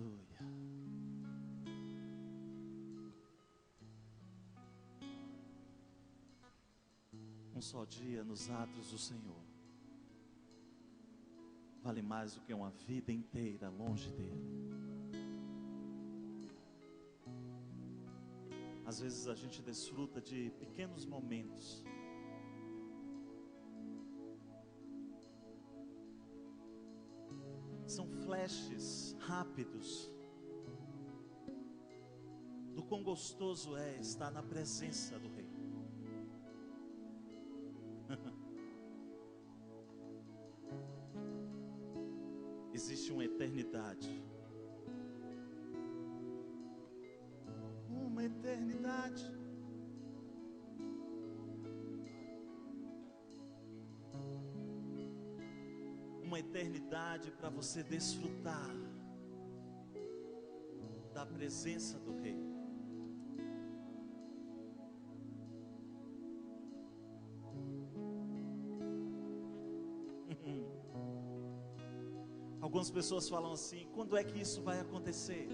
Aleluia. Um só dia nos atos do Senhor vale mais do que uma vida inteira longe dele. Às vezes a gente desfruta de pequenos momentos, são flashes rápidos do quão gostoso é estar na presença do Rei. Existe uma eternidade. Uma eternidade. Uma eternidade para você desfrutar da presença do Rei. Algumas pessoas falam assim: quando é que isso vai acontecer?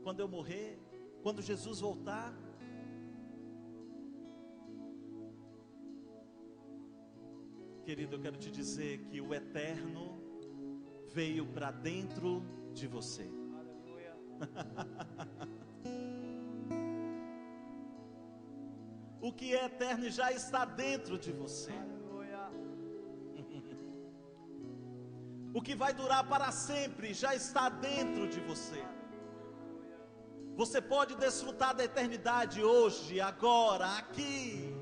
Quando eu morrer? Quando Jesus voltar? Querido, eu quero te dizer que o eterno veio para dentro de você. O que é eterno já está dentro de você. O que vai durar para sempre já está dentro de você. Você pode desfrutar da eternidade hoje, agora, aqui.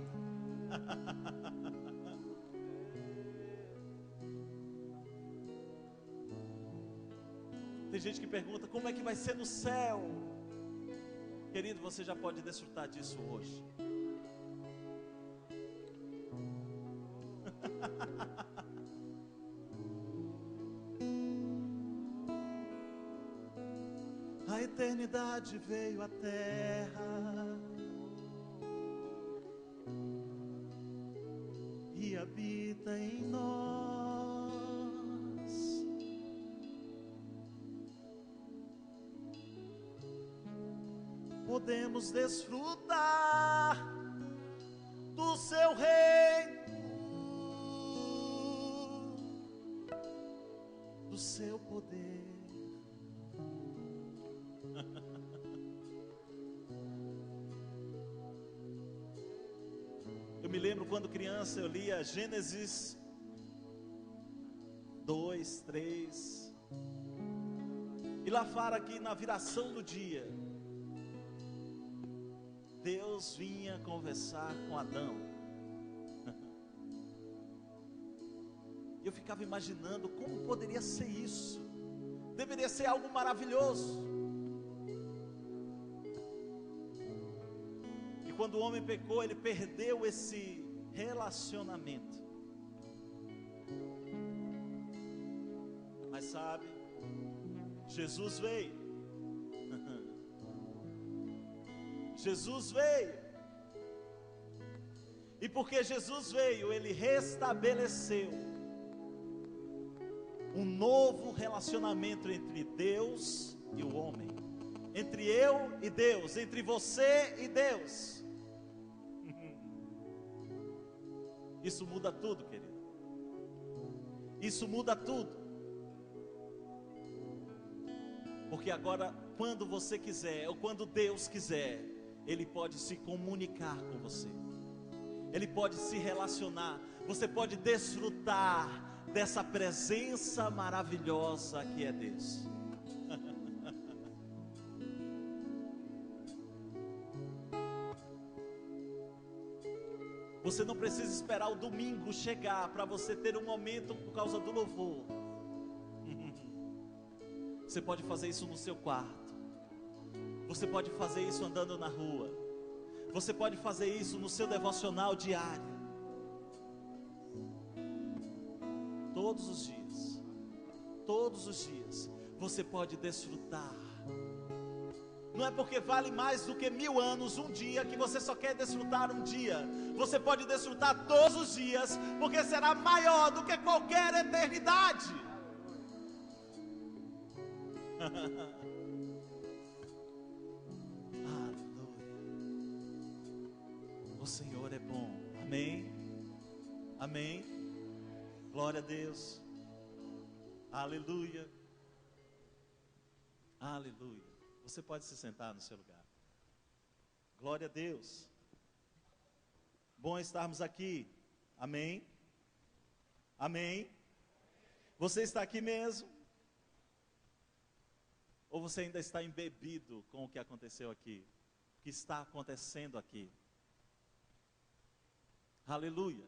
Tem gente que pergunta: como é que vai ser no céu? Querido, você já pode desfrutar disso hoje. A eternidade veio à terra e habita em nós. Podemos desfrutar do seu reino, do seu poder. Eu me lembro quando criança eu lia Gênesis 2, 3. E lá fala que na viração do dia, Deus vinha conversar com Adão. Eu ficava imaginando como poderia ser isso. Deveria ser algo maravilhoso. E quando o homem pecou, ele perdeu esse relacionamento. Mas sabe, Jesus veio. Jesus veio. E porque Jesus veio, ele restabeleceu um novo relacionamento entre Deus e o homem, entre eu e Deus, entre você e Deus. Isso muda tudo, querido. Isso muda tudo. Porque agora, quando você quiser, ou quando Deus quiser, Ele pode se comunicar com você. Ele pode se relacionar. Você pode desfrutar dessa presença maravilhosa que é Deus. Você não precisa esperar o domingo chegar para você ter um momento por causa do louvor. Você pode fazer isso no seu quarto. Você pode fazer isso andando na rua. Você pode fazer isso no seu devocional diário. Todos os dias. Todos os dias. Você pode desfrutar Não é porque vale mais do que 1000 anos, um dia, que você só quer desfrutar um dia. Você pode desfrutar todos os dias, porque será maior do que qualquer eternidade. Aleluia. O Senhor é bom. Amém. Amém. Glória a Deus. Aleluia. Aleluia. Você pode se sentar no seu lugar. Glória a Deus. Bom estarmos aqui. Amém. Amém. Você está aqui mesmo? Ou você ainda está embebido com o que aconteceu aqui? O que está acontecendo aqui? Aleluia.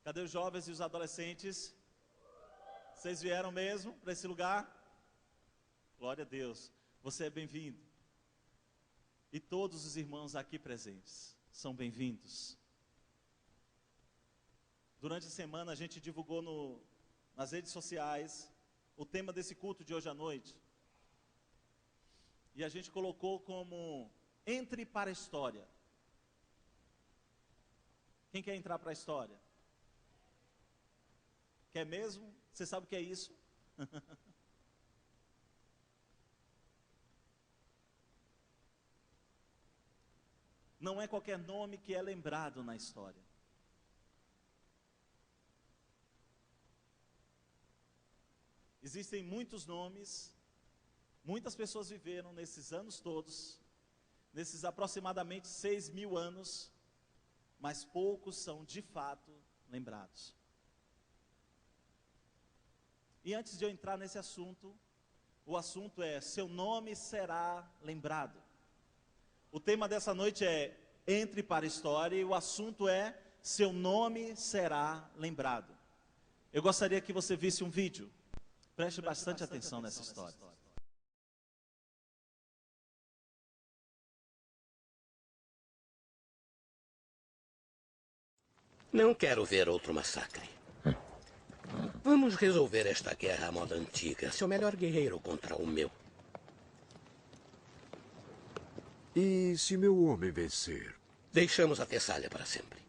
Cadê os jovens e os adolescentes? Vocês vieram mesmo para esse lugar? Glória a Deus, você é bem-vindo. E todos os irmãos aqui presentes são bem-vindos. Durante a semana a gente divulgou nas redes sociais o tema desse culto de hoje à noite. E a gente colocou como entre para a história. Quem quer entrar para a história? Quer mesmo? Você sabe o que é isso? Não é qualquer nome que é lembrado na história. Existem muitos nomes, muitas pessoas viveram nesses anos todos, nesses aproximadamente 6.000 anos, mas poucos são de fato lembrados. E antes de eu entrar nesse assunto, o assunto é: seu nome será lembrado. O tema dessa noite é entre para a história e o assunto é: seu nome será lembrado. Eu gostaria que você visse um vídeo. Preste bastante atenção nessa história. Não quero ver outro massacre. Vamos resolver esta guerra à moda antiga. Seu melhor guerreiro contra o meu. E se meu homem vencer? Deixamos a Tessália para sempre.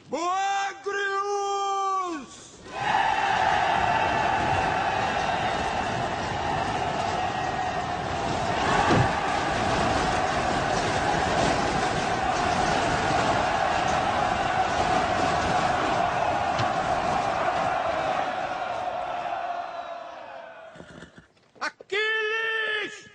Boagrius! Aquiles!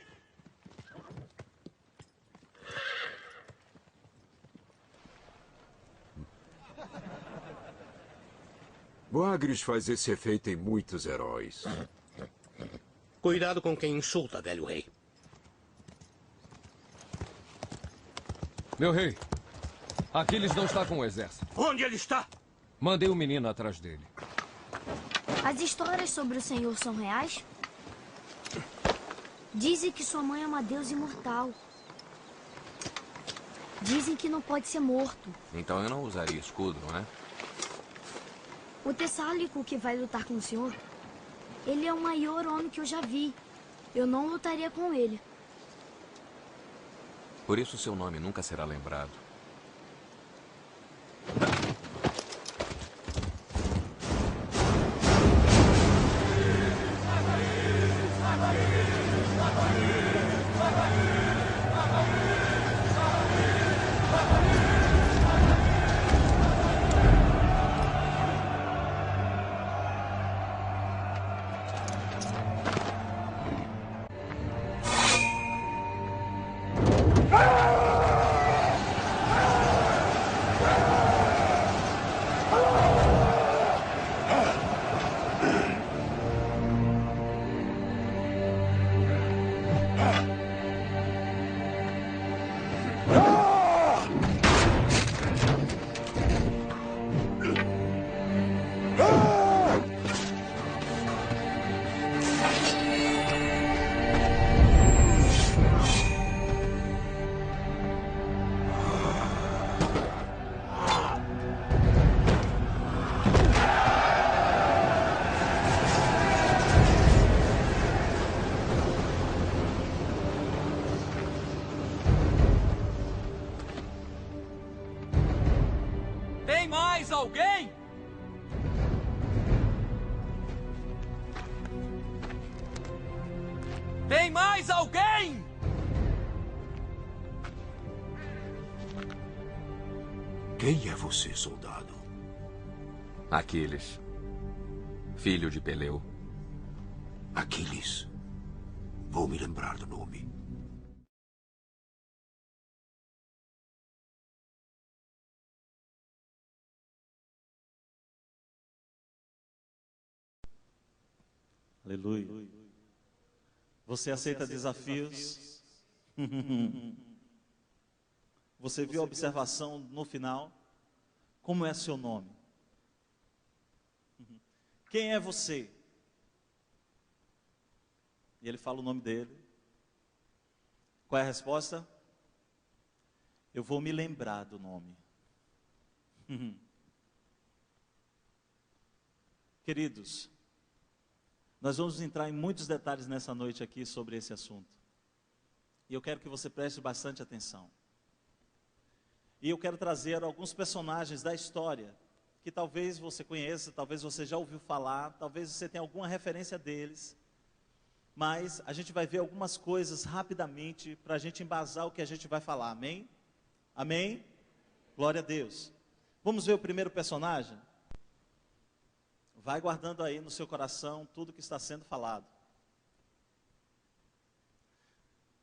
Boagrius faz esse efeito em muitos heróis. Cuidado com quem insulta, velho rei. Meu rei, Aquiles não está com o exército. Onde ele está? Mandei um menino atrás dele. As histórias sobre o Senhor são reais? Dizem que sua mãe é uma deusa imortal. Dizem que não pode ser morto. Então eu não usaria escudo, não é? O Tessálico que vai lutar com o senhor, ele é o maior homem que eu já vi. Eu não lutaria com ele. Por isso seu nome nunca será lembrado. mais alguém? Quem é você, soldado? Aquiles, filho de Peleu. Aquiles. Vou me lembrar do nome. Aleluia. Você aceita desafios? Você viu a observação no final? Como é seu nome? Quem é você? E ele fala o nome dele. Qual é a resposta? Eu vou me lembrar do nome. Queridos, nós vamos entrar em muitos detalhes nessa noite aqui sobre esse assunto. E eu quero que você preste bastante atenção. E eu quero trazer alguns personagens da história que talvez você conheça, talvez você já ouviu falar, talvez você tenha alguma referência deles. Mas a gente vai ver algumas coisas rapidamente para a gente embasar o que a gente vai falar, amém? Amém? Glória a Deus. Vamos ver o primeiro personagem? Vai guardando aí no seu coração tudo que está sendo falado.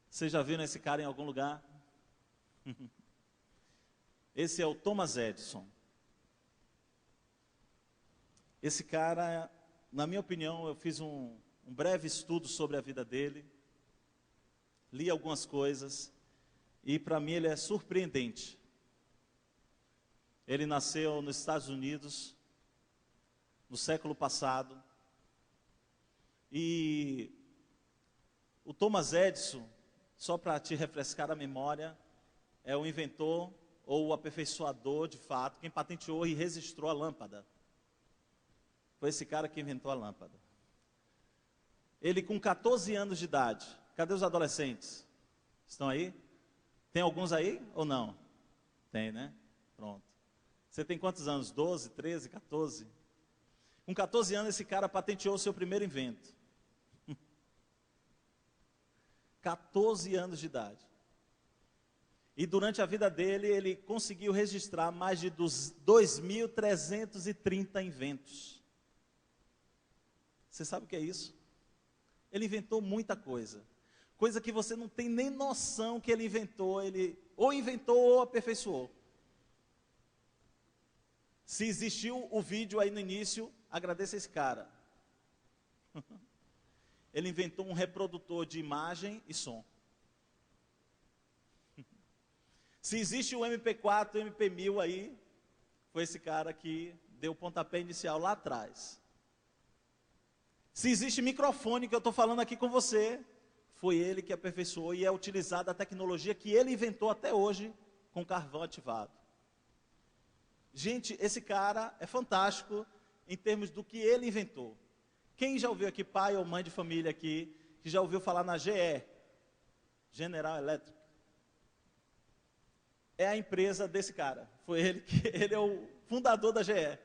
Você já viu esse cara em algum lugar? Esse é o Thomas Edison. Esse cara, na minha opinião, eu fiz um breve estudo sobre a vida dele, li algumas coisas, e para mim ele é surpreendente. Ele nasceu nos Estados Unidos, no século passado, e o Thomas Edison, só para te refrescar a memória, é o inventor ou o aperfeiçoador, de fato, quem patenteou e registrou a lâmpada. Foi esse cara que inventou a lâmpada. Ele com 14 anos de idade. Cadê os adolescentes? Estão aí? Tem alguns aí ou não? Tem, né? Pronto. Você tem quantos anos? 12, 13, 14? Com 14 anos esse cara patenteou o seu primeiro invento. 14 anos de idade. E durante a vida dele, ele conseguiu registrar mais de 2.330 inventos. Você sabe o que é isso? Ele inventou muita coisa. Coisa que você não tem nem noção que ele inventou. Ele ou inventou ou aperfeiçoou. Se existiu o vídeo aí no início, agradeça esse cara. Ele inventou um reprodutor de imagem e som. Se existe o MP4, o MP1000 aí, foi esse cara que deu o pontapé inicial lá atrás. Se existe microfone que eu estou falando aqui com você, foi ele que aperfeiçoou e é utilizada a tecnologia que ele inventou até hoje com carvão ativado. Gente, esse cara é fantástico em termos do que ele inventou. Quem já ouviu aqui, pai ou mãe de família aqui, que já ouviu falar na GE, General Electric? É a empresa desse cara. Foi ele é o fundador da GE.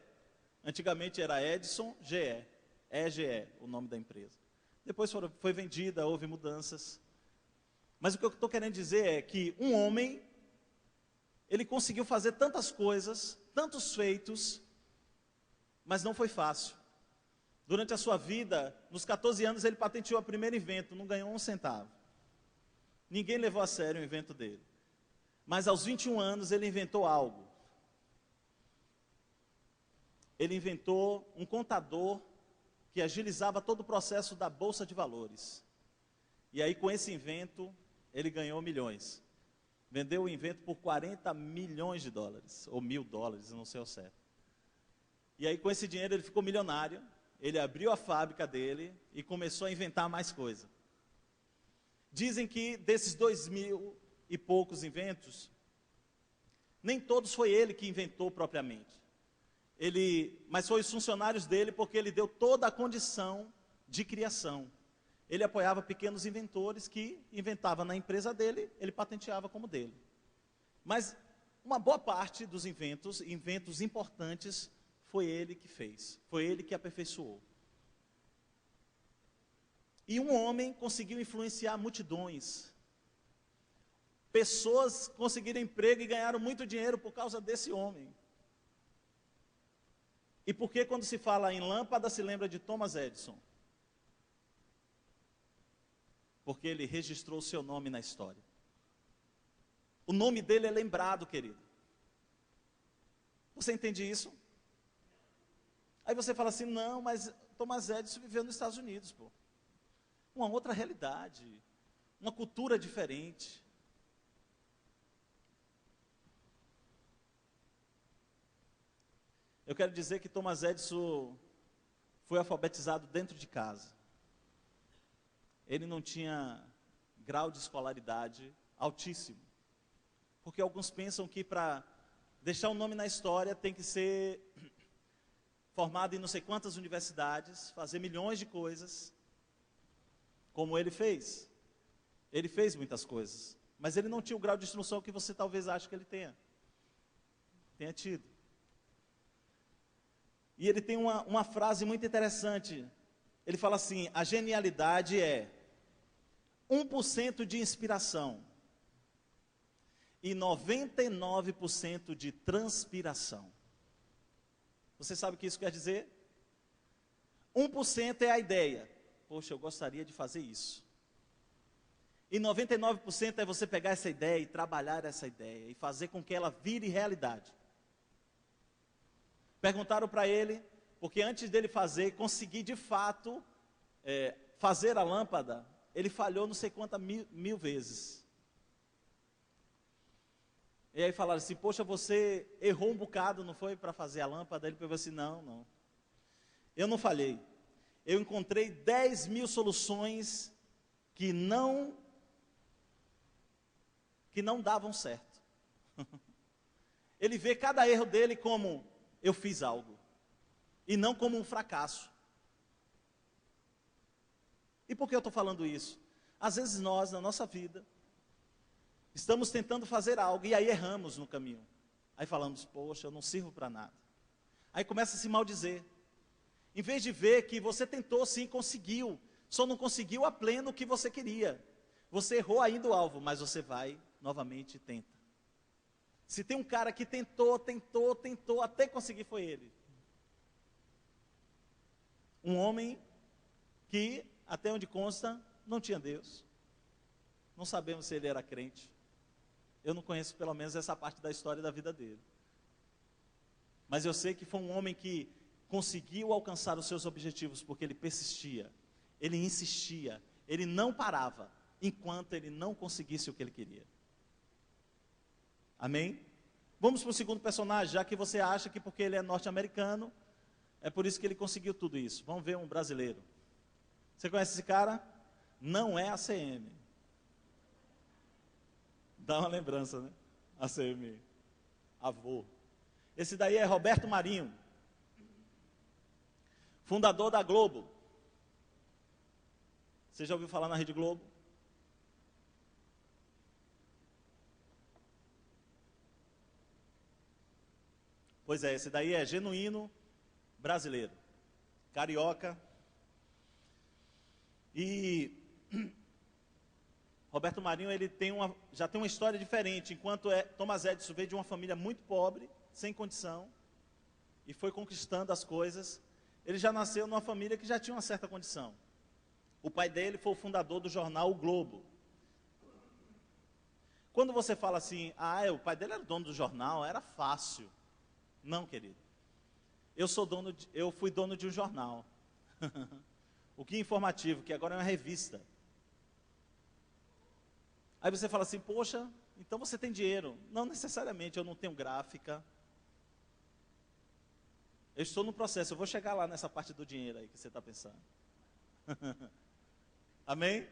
Antigamente era Edison GE. EGE, o nome da empresa. Depois foi vendida, houve mudanças. Mas o que eu estou querendo dizer é que um homem, ele conseguiu fazer tantas coisas, tantos feitos, mas não foi fácil. Durante a sua vida, nos 14 anos, ele patenteou o primeiro invento, não ganhou um centavo. Ninguém levou a sério o invento dele. Mas aos 21 anos, ele inventou algo. Ele inventou um contador que agilizava todo o processo da Bolsa de Valores. E aí, com esse invento, ele ganhou milhões. Vendeu o invento por 40 milhões de dólares, ou $1.000, não sei o certo. E aí, com esse dinheiro, ele ficou milionário. Ele abriu a fábrica dele e começou a inventar mais coisa. Dizem que desses 2.000 e poucos inventos, nem todos foi ele que inventou propriamente. Mas foi os funcionários dele, porque ele deu toda a condição de criação. Ele apoiava pequenos inventores que inventavam na empresa dele, ele patenteava como dele. Mas uma boa parte dos inventos importantes, foi ele que fez, foi ele que aperfeiçoou. E um homem conseguiu influenciar multidões. Pessoas conseguiram emprego e ganharam muito dinheiro por causa desse homem. E por que quando se fala em lâmpada se lembra de Thomas Edison? Porque ele registrou o seu nome na história. O nome dele é lembrado, querido. Você entende isso? Aí você fala assim, não, mas Thomas Edison viveu nos Estados Unidos, pô. Uma outra realidade, uma cultura diferente. Eu quero dizer que Thomas Edison foi alfabetizado dentro de casa. Ele não tinha grau de escolaridade altíssimo. Porque alguns pensam que para deixar um nome na história tem que ser formado em não sei quantas universidades, fazer milhões de coisas, como ele fez. Ele fez muitas coisas, mas ele não tinha o grau de instrução que você talvez ache que ele tenha tido. E ele tem uma frase muito interessante. Ele fala assim, a genialidade é 1% de inspiração e 99% de transpiração. Você sabe o que isso quer dizer? 1% é a ideia. Poxa, eu gostaria de fazer isso. E 99% é você pegar essa ideia e trabalhar essa ideia e fazer com que ela vire realidade. Perguntaram para ele, porque antes dele fazer, conseguir de fato fazer a lâmpada, ele falhou não sei quantas mil vezes. E aí falaram assim, poxa, você errou um bocado, não foi, para fazer a lâmpada? Ele falou assim, não. Eu não falhei. Eu encontrei 10.000 soluções que não davam certo. Ele vê cada erro dele como, eu fiz algo, e não como um fracasso. E por que eu estou falando isso? Às vezes nós, na nossa vida, estamos tentando fazer algo e aí erramos no caminho. Aí falamos, poxa, eu não sirvo para nada. Aí começa a se maldizer. Em vez de ver que você tentou sim, conseguiu, só não conseguiu a pleno o que você queria. Você errou ainda o alvo, mas você vai novamente e tenta. Se tem um cara que tentou, até conseguir, foi ele. Um homem que, até onde consta, não tinha Deus. Não sabemos se ele era crente. Eu não conheço pelo menos essa parte da história da vida dele. Mas eu sei que foi um homem que conseguiu alcançar os seus objetivos porque ele persistia, ele insistia, ele não parava enquanto ele não conseguisse o que ele queria. Amém? Vamos para o segundo personagem, já que você acha que porque ele é norte-americano, é por isso que ele conseguiu tudo isso. Vamos ver um brasileiro. Você conhece esse cara? Não é ACM. Dá uma lembrança, né? ACM, avô. Esse daí é Roberto Marinho, fundador da Globo. Você já ouviu falar na Rede Globo? Pois é, esse daí é genuíno brasileiro, carioca. E Roberto Marinho, ele já tem uma história diferente. Enquanto Thomas Edison veio de uma família muito pobre, sem condição, e foi conquistando as coisas. Ele já nasceu numa família que já tinha uma certa condição. O pai dele foi o fundador do jornal O Globo. Quando você fala assim, o pai dele era dono do jornal, era fácil. Não, querido. Eu fui dono de um jornal. O Que Informativo, que agora é uma revista. Aí você fala assim, poxa, então você tem dinheiro. Não necessariamente, eu não tenho gráfica. Eu estou no processo, eu vou chegar lá nessa parte do dinheiro aí que você está pensando. Amém?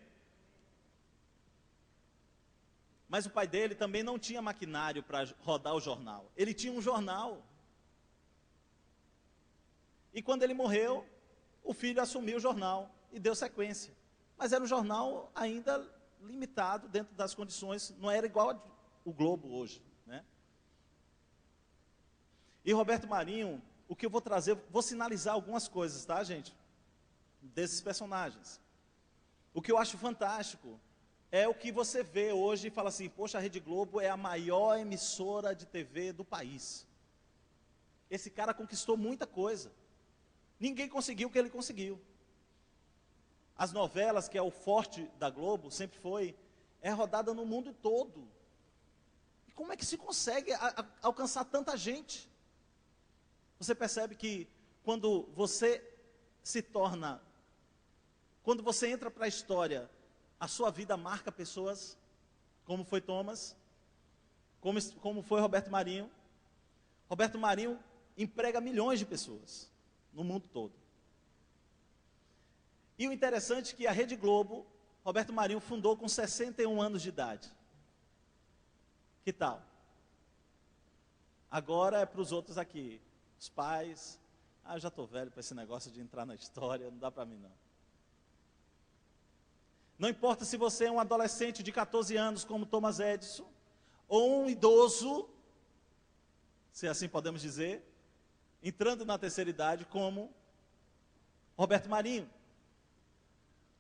Mas o pai dele também não tinha maquinário para rodar o jornal. Ele tinha um jornal. E quando ele morreu, o filho assumiu o jornal e deu sequência. Mas era um jornal ainda limitado dentro das condições, não era igual o Globo hoje, né? E Roberto Marinho, o que eu vou trazer, vou sinalizar algumas coisas, tá, gente? Desses personagens. O que eu acho fantástico é o que você vê hoje e fala assim, poxa, a Rede Globo é a maior emissora de TV do país. Esse cara conquistou muita coisa. Ninguém conseguiu o que ele conseguiu. As novelas, que é o forte da Globo, sempre foi, é rodada no mundo todo. E como é que se consegue alcançar tanta gente? Você percebe que quando você se torna, quando você entra para a história, a sua vida marca pessoas, como foi Thomas, como foi Roberto Marinho. Roberto Marinho emprega milhões de pessoas no mundo todo. E o interessante é que a Rede Globo, Roberto Marinho fundou com 61 anos de idade. Que tal? Agora é para os outros aqui, os pais. Eu já estou velho para esse negócio de entrar na história, não dá para mim não. Não importa se você é um adolescente de 14 anos, como Thomas Edison, ou um idoso, se assim podemos dizer, entrando na terceira idade, como Roberto Marinho.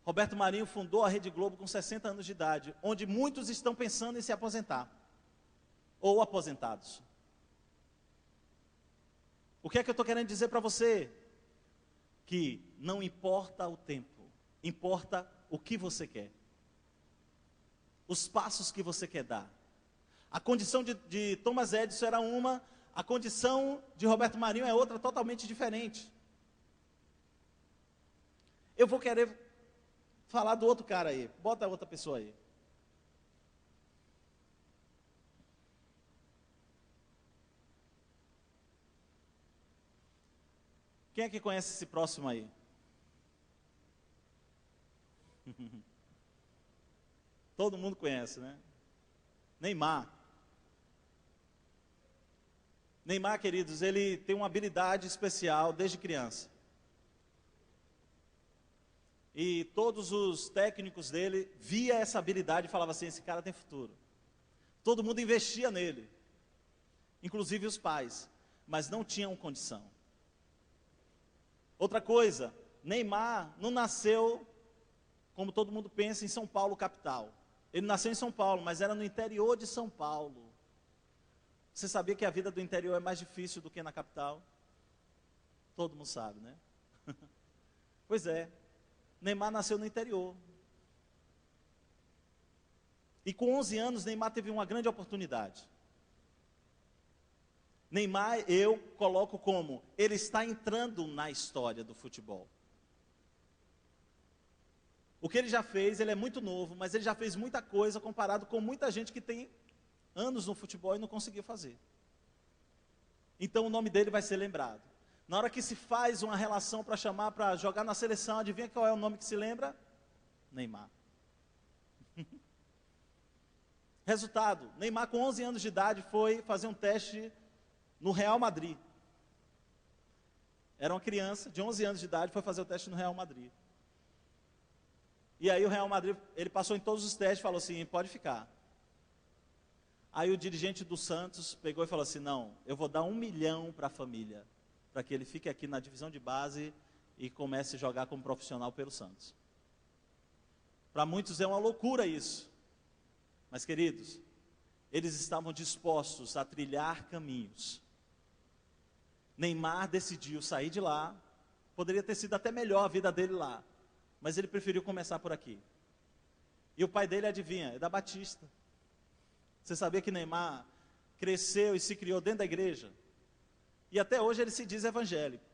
Roberto Marinho fundou a Rede Globo com 60 anos de idade, onde muitos estão pensando em se aposentar, ou aposentados. O que é que eu estou querendo dizer para você? Que não importa o tempo, importa o que você quer. Os passos que você quer dar. A condição de Thomas Edison era uma, a condição de Roberto Marinho é outra, totalmente diferente. Eu vou querer falar do outro cara aí. Bota a outra pessoa aí. Quem é que conhece esse próximo aí? Todo mundo conhece, né? Neymar. Neymar, queridos, ele tem uma habilidade especial desde criança. E todos os técnicos dele via essa habilidade e falavam assim, esse cara tem futuro. Todo mundo investia nele, inclusive os pais, mas não tinham condição. Outra coisa, Neymar não nasceu, como todo mundo pensa, em São Paulo, capital. Ele nasceu em São Paulo, mas era no interior de São Paulo. Você sabia que a vida do interior é mais difícil do que na capital? Todo mundo sabe, né? Pois é, Neymar nasceu no interior. E com 11 anos, Neymar teve uma grande oportunidade. Neymar, eu coloco como, ele está entrando na história do futebol. O que ele já fez, ele é muito novo, mas ele já fez muita coisa comparado com muita gente que tem anos no futebol e não conseguiu fazer. Então o nome dele vai ser lembrado. Na hora que se faz uma relação para chamar, para jogar na seleção, adivinha qual é o nome que se lembra? Neymar. Resultado, Neymar com 11 anos de idade foi fazer um teste no Real Madrid. Era uma criança de 11 anos de idade, foi fazer o teste no Real Madrid. E aí o Real Madrid, ele passou em todos os testes e falou assim, pode ficar. Aí o dirigente do Santos pegou e falou assim, não, eu vou dar 1 milhão para a família, para que ele fique aqui na divisão de base e comece a jogar como profissional pelo Santos. Para muitos é uma loucura isso. Mas queridos, eles estavam dispostos a trilhar caminhos. Neymar decidiu sair de lá, poderia ter sido até melhor a vida dele lá, mas ele preferiu começar por aqui. E o pai dele, adivinha, é da Batista. Você sabia que Neymar cresceu e se criou dentro da igreja? E até hoje ele se diz evangélico.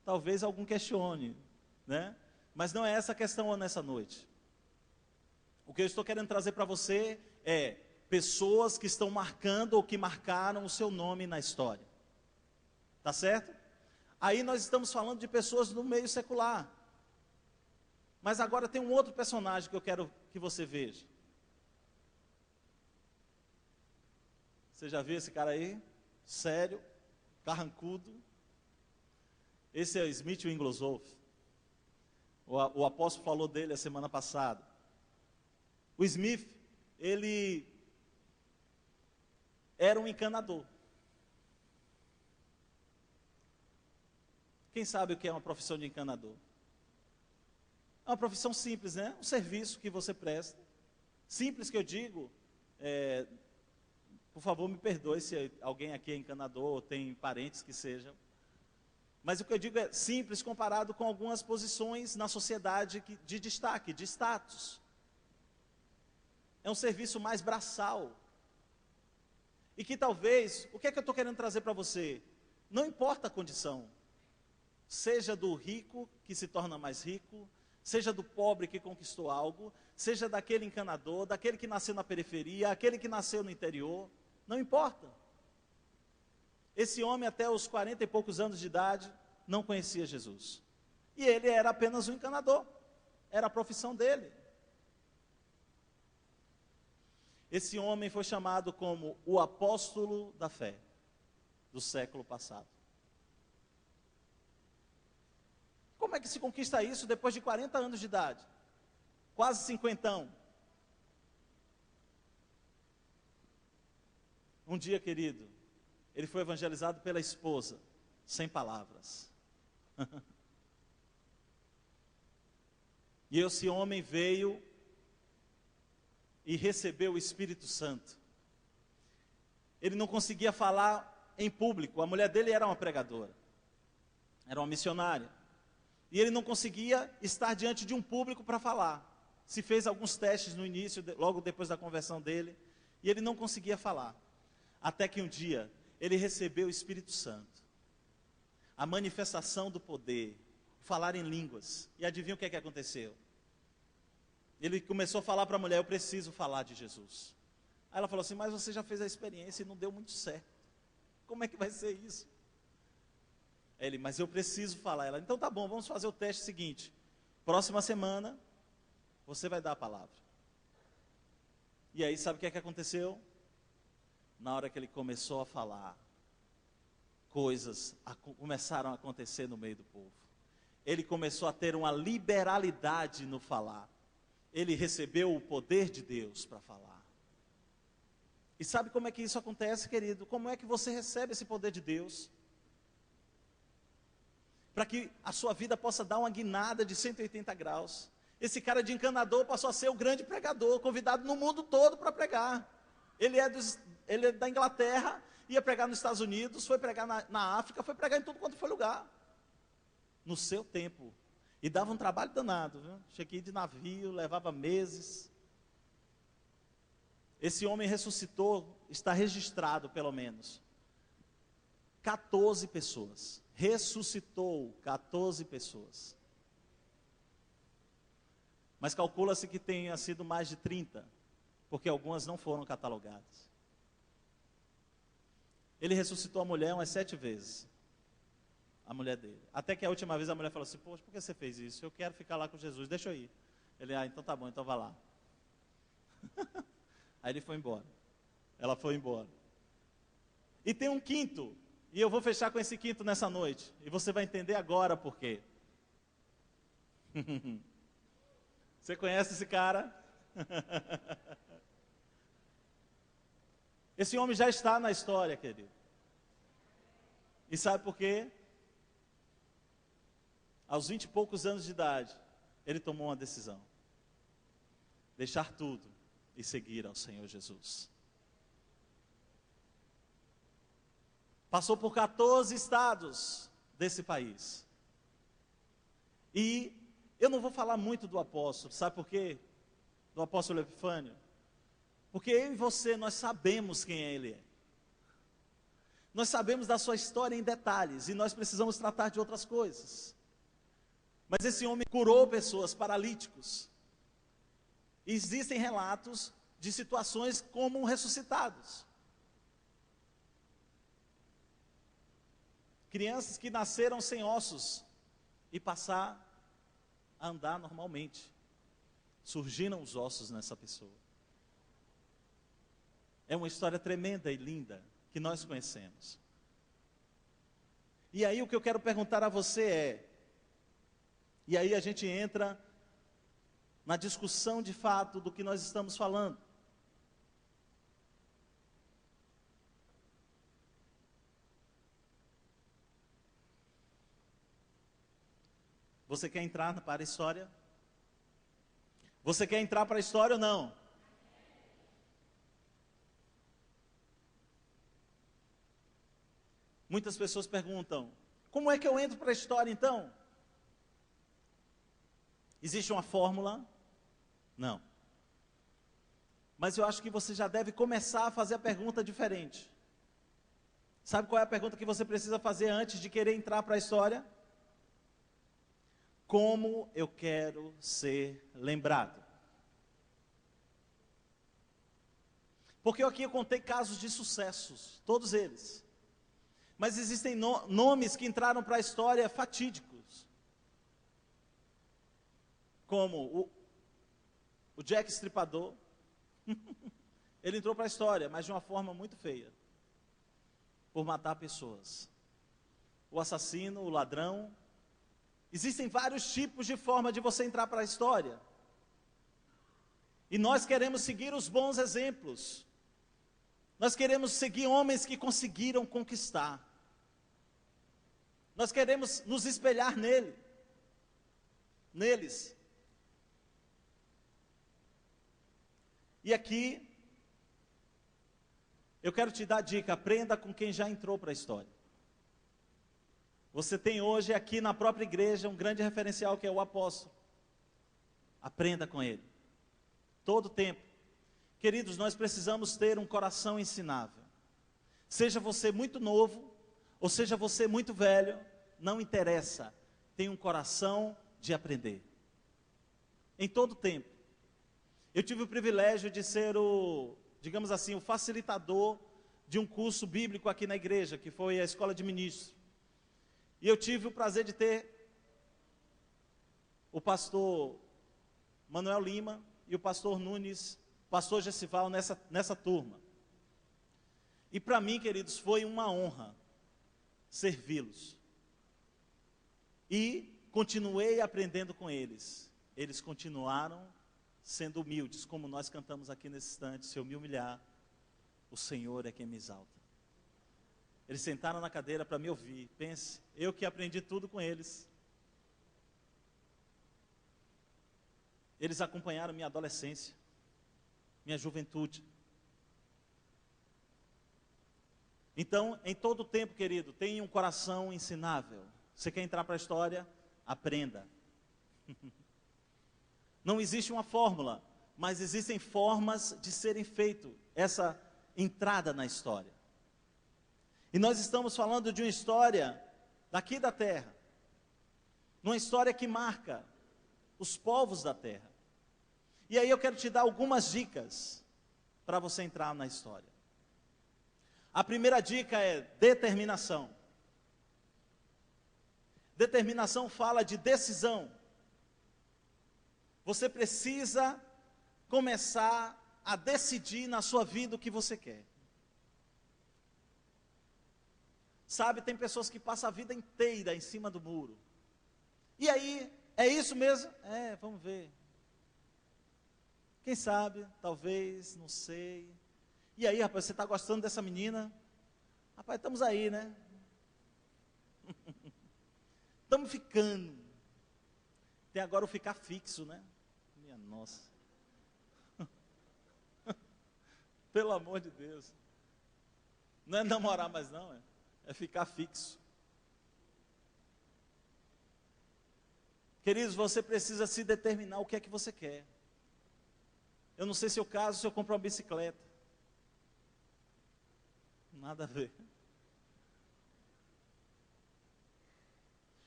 Talvez algum questione, né? Mas não é essa a questão nessa noite. O que eu estou querendo trazer para você é pessoas que estão marcando ou que marcaram o seu nome na história. Tá certo? Aí nós estamos falando de pessoas do meio secular. Mas agora tem um outro personagem que eu quero que você veja. Você já viu esse cara aí? Sério, carrancudo. Esse é o Smith Wigglesworth. O apóstolo falou dele a semana passada. O Smith, ele era um encanador. Quem sabe o que é uma profissão de encanador? É uma profissão simples, né? Um serviço que você presta. Simples que eu digo, por favor me perdoe se alguém aqui é encanador ou tem parentes que sejam. Mas o que eu digo é simples comparado com algumas posições na sociedade de destaque, de status. É um serviço mais braçal. E que talvez, o que é que eu estou querendo trazer para você? Não importa a condição. Seja do rico que se torna mais rico, seja do pobre que conquistou algo, seja daquele encanador, daquele que nasceu na periferia, aquele que nasceu no interior, não importa. Esse homem até os 40 e poucos anos de idade não conhecia Jesus. E ele era apenas um encanador, era a profissão dele. Esse homem foi chamado como o apóstolo da fé do século passado. Como é que se conquista isso depois de 40 anos de idade? Quase 50. Um dia, querido, ele foi evangelizado pela esposa, sem palavras. E esse homem veio e recebeu o Espírito Santo. Ele não conseguia falar em público, a mulher dele era uma pregadora, era uma missionária. E ele não conseguia estar diante de um público para falar. Se fez alguns testes no início, logo depois da conversão dele, e ele não conseguia falar. Até que um dia, ele recebeu o Espírito Santo. A manifestação do poder, falar em línguas. E adivinha o que aconteceu? Ele começou a falar para a mulher, eu preciso falar de Jesus. Aí ela falou assim, mas você já fez a experiência e não deu muito certo. Como é que vai ser isso? Ele, mas eu preciso falar. Ela, então tá bom, vamos fazer o teste seguinte. Próxima semana, você vai dar a palavra. E aí, sabe o que aconteceu? Na hora que ele começou a falar, coisas começaram a acontecer no meio do povo. Ele começou a ter uma liberalidade no falar. Ele recebeu o poder de Deus para falar. E sabe como é que isso acontece, querido? Como é que você recebe esse poder de Deus? Para que a sua vida possa dar uma guinada de 180 graus. Esse cara de encanador passou a ser o grande pregador, convidado no mundo todo para pregar. Ele é da Inglaterra, ia pregar nos Estados Unidos, foi pregar na África, foi pregar em tudo quanto foi lugar. No seu tempo. E dava um trabalho danado, viu? Tinha que ir de navio, levava meses. Esse homem ressuscitou, está registrado pelo menos. 14 pessoas. Ressuscitou 14 pessoas. Mas calcula-se que tenha sido mais de 30, porque algumas não foram catalogadas. Ele ressuscitou a mulher umas 7 vezes. A mulher dele. Até que a última vez a mulher falou assim, poxa, por que você fez isso? Eu quero ficar lá com Jesus, deixa eu ir. Ele, então tá bom, então vá lá. Aí ele foi embora. Ela foi embora. E tem um quinto, e eu vou fechar com esse quinto nessa noite. E você vai entender agora por quê. Você conhece esse cara? Esse homem já está na história, querido. E sabe por quê? Aos 20 e poucos anos de idade, ele tomou uma decisão. Deixar tudo e seguir ao Senhor Jesus. Passou por 14 estados desse país. E eu não vou falar muito do apóstolo, sabe por quê? Do apóstolo Epifânio. Porque eu e você, nós sabemos quem ele é. Nós sabemos da sua história em detalhes, e nós precisamos tratar de outras coisas. Mas esse homem curou pessoas, paralíticos. E existem relatos de situações como ressuscitados. Crianças que nasceram sem ossos e passar a andar normalmente. Surgiram os ossos nessa pessoa. É uma história tremenda e linda que nós conhecemos. E aí o que eu quero perguntar a você é, e aí a gente entra na discussão de fato do que nós estamos falando. Você quer entrar para a história? Você quer entrar para a história ou não? Muitas pessoas perguntam, como é que eu entro para a história então? Existe uma fórmula? Não. Mas eu acho que você já deve começar a fazer a pergunta diferente. Sabe qual é a pergunta que você precisa fazer antes de querer entrar para a história? Como eu quero ser lembrado? Porque aqui eu contei casos de sucessos, todos eles. Mas existem nomes que entraram para a história fatídicos. Como o Jack Estripador. Ele entrou para a história, mas de uma forma muito feia. Por matar pessoas. O assassino, o ladrão. Existem vários tipos de forma de você entrar para a história. E nós queremos seguir os bons exemplos. Nós queremos seguir homens que conseguiram conquistar. Nós queremos nos espelhar neles. E aqui, eu quero te dar a dica, aprenda com quem já entrou para a história. Você tem hoje aqui na própria igreja um grande referencial que é o apóstolo. Aprenda com ele. Todo o tempo. Queridos, nós precisamos ter um coração ensinável. Seja você muito novo, ou seja você muito velho, não interessa. Tem um coração de aprender. Em todo o tempo. Eu tive o privilégio de ser digamos assim, o facilitador de um curso bíblico aqui na igreja, que foi a Escola de Ministros. E eu tive o prazer de ter o pastor Manuel Lima e o pastor Nunes, pastor Gessival nessa turma. E para mim, queridos, foi uma honra servi-los. E continuei aprendendo com eles. Eles continuaram sendo humildes, como nós cantamos aqui nesse instante. Se eu me humilhar, o Senhor é quem me exalta. Eles sentaram na cadeira para me ouvir. Pense, eu que aprendi tudo com eles. Eles acompanharam minha adolescência, minha juventude. Então, em todo o tempo, querido, tenha um coração ensinável. Você quer entrar para a história? Aprenda. Não existe uma fórmula, mas existem formas de serem feito essa entrada na história. E nós estamos falando de uma história daqui da terra. Uma história que marca os povos da terra. E aí eu quero te dar algumas dicas para você entrar na história. A primeira dica é determinação. Determinação fala de decisão. Você precisa começar a decidir na sua vida o que você quer. Sabe, tem pessoas que passam a vida inteira em cima do muro. E aí, é isso mesmo? Vamos ver. Quem sabe, talvez, não sei. E aí, rapaz, você está gostando dessa menina? Rapaz, estamos aí, né? Estamos ficando. Tem agora o ficar fixo, né? Minha nossa. Pelo amor de Deus. Não é namorar mais não, é ficar fixo. Queridos, você precisa se determinar o que é que você quer. Eu não sei se eu caso, se eu compro uma bicicleta. Nada a ver.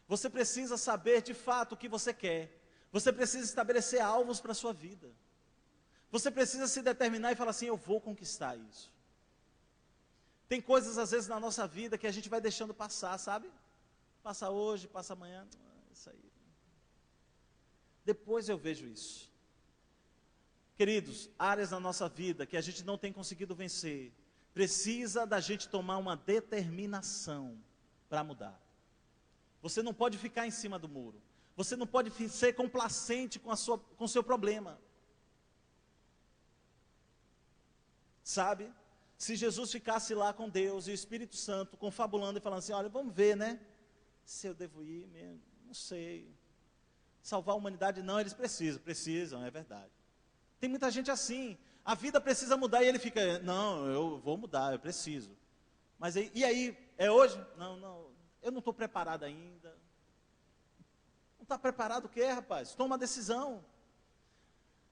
Você precisa saber de fato o que você quer. Você precisa estabelecer alvos para a sua vida. Você precisa se determinar e falar assim, eu vou conquistar isso. Tem coisas às vezes na nossa vida que a gente vai deixando passar, sabe? Passa hoje, passa amanhã, isso aí. Depois eu vejo isso. Queridos, áreas na nossa vida que a gente não tem conseguido vencer, precisa da gente tomar uma determinação para mudar. Você não pode ficar em cima do muro. Você não pode ser complacente com o seu problema. Sabe? Se Jesus ficasse lá com Deus e o Espírito Santo confabulando e falando assim, olha, vamos ver, né? Se eu devo ir mesmo, não sei. Salvar a humanidade, não, eles precisam, é verdade. Tem muita gente assim. A vida precisa mudar e ele fica, não, eu vou mudar, eu preciso. Mas aí, e aí, é hoje? Não, eu não estou preparado ainda. Não está preparado o quê, rapaz? Toma uma decisão.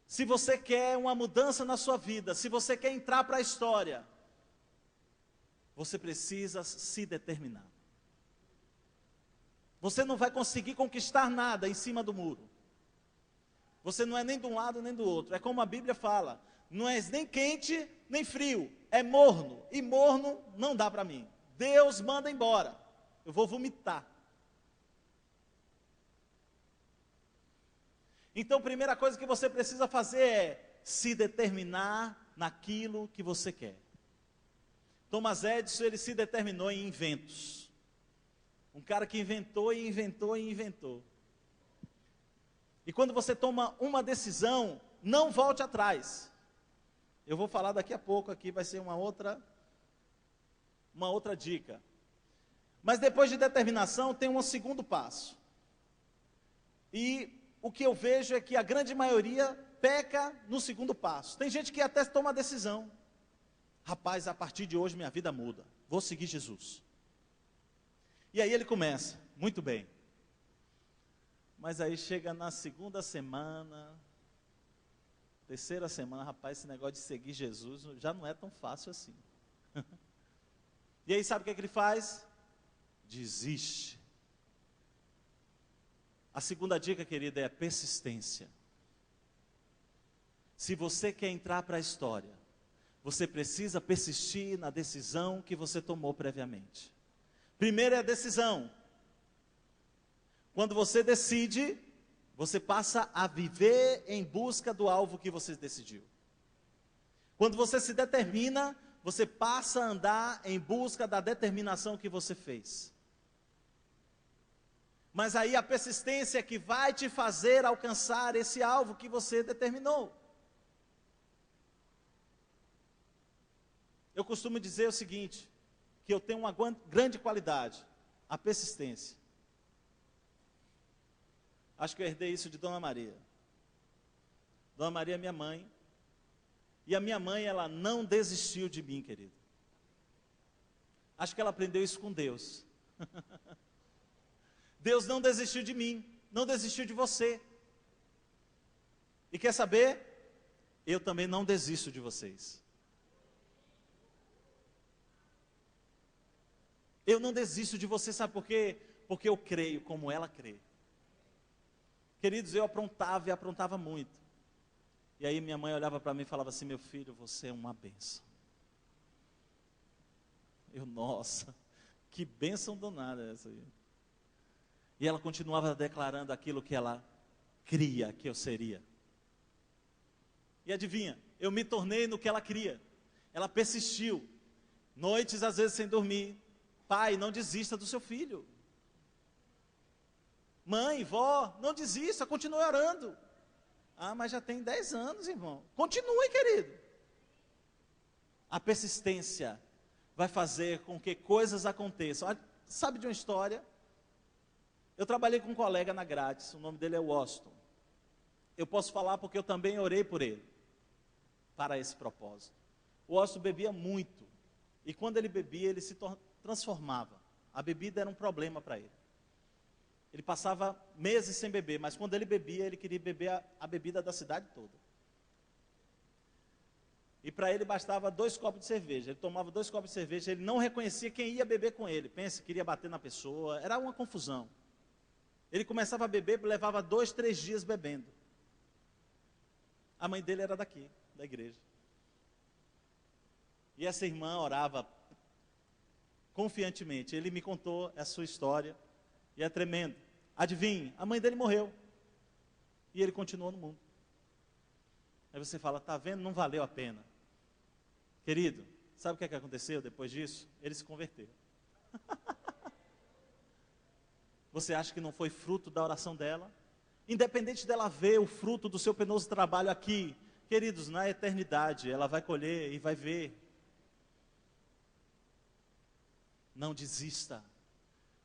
Se você quer uma mudança na sua vida, se você quer entrar para a história, você precisa se determinar. Você não vai conseguir conquistar nada em cima do muro. Você não é nem de um lado nem do outro. É como a Bíblia fala, não é nem quente nem frio, é morno. E morno não dá para mim. Deus manda embora. Eu vou vomitar. Então, a primeira coisa que você precisa fazer é se determinar naquilo que você quer. Thomas Edison, ele se determinou em inventos. Um cara que inventou e inventou e inventou. E quando você toma uma decisão, não volte atrás. Eu vou falar daqui a pouco aqui, vai ser uma outra dica. Mas depois de determinação, tem um segundo passo. E o que eu vejo é que a grande maioria peca no segundo passo. Tem gente que até toma a decisão. Rapaz, a partir de hoje minha vida muda. Vou seguir Jesus. E aí ele começa, muito bem. Mas aí chega na segunda semana, terceira semana, rapaz, esse negócio de seguir Jesus já não é tão fácil assim. E aí sabe o que ele faz? Desiste. A segunda dica, querida, é a persistência. Se você quer entrar para a história, você precisa persistir na decisão que você tomou previamente. Primeiro é a decisão. Quando você decide, você passa a viver em busca do alvo que você decidiu. Quando você se determina, você passa a andar em busca da determinação que você fez. Mas aí a persistência é que vai te fazer alcançar esse alvo que você determinou. Eu costumo dizer o seguinte, que eu tenho uma grande qualidade, a persistência. Acho que eu herdei isso de Dona Maria. Dona Maria é minha mãe. E a minha mãe, ela não desistiu de mim, querido. Acho que ela aprendeu isso com Deus. Deus não desistiu de mim, não desistiu de você. E quer saber? Eu também não desisto de vocês. Eu não desisto de você, sabe por quê? Porque eu creio como ela crê. Queridos, eu aprontava e aprontava muito. E aí minha mãe olhava para mim e falava assim, meu filho, você é uma bênção. Nossa, que bênção danada essa aí. E ela continuava declarando aquilo que ela cria que eu seria. E adivinha, eu me tornei no que ela queria. Ela persistiu. Noites às vezes sem dormir. Pai, não desista do seu filho. Mãe, vó, não desista, continue orando. Ah, mas já tem 10 anos, irmão. Continue, querido. A persistência vai fazer com que coisas aconteçam. Sabe de uma história? Eu trabalhei com um colega na Grátis, o nome dele é Washington. Eu posso falar porque eu também orei por ele, para esse propósito. O Washington bebia muito, e quando ele bebia, ele se transformava. A bebida era um problema para ele. Ele passava meses sem beber, mas quando ele bebia, ele queria beber a bebida da cidade toda. E para ele bastava 2 copos de cerveja. Ele tomava 2 copos de cerveja, ele não reconhecia quem ia beber com ele. Pensa, queria bater na pessoa, era uma confusão. Ele começava a beber, levava 2, 3 dias bebendo. A mãe dele era daqui, da igreja. E essa irmã orava confiantemente. Ele me contou a sua história, e é tremendo. Adivinhe, a mãe dele morreu. E ele continuou no mundo. Aí você fala, tá vendo, não valeu a pena. Querido, sabe o que aconteceu depois disso? Ele se converteu. Você acha que não foi fruto da oração dela? Independente dela ver o fruto do seu penoso trabalho aqui, queridos, na eternidade, ela vai colher e vai ver. Não desista,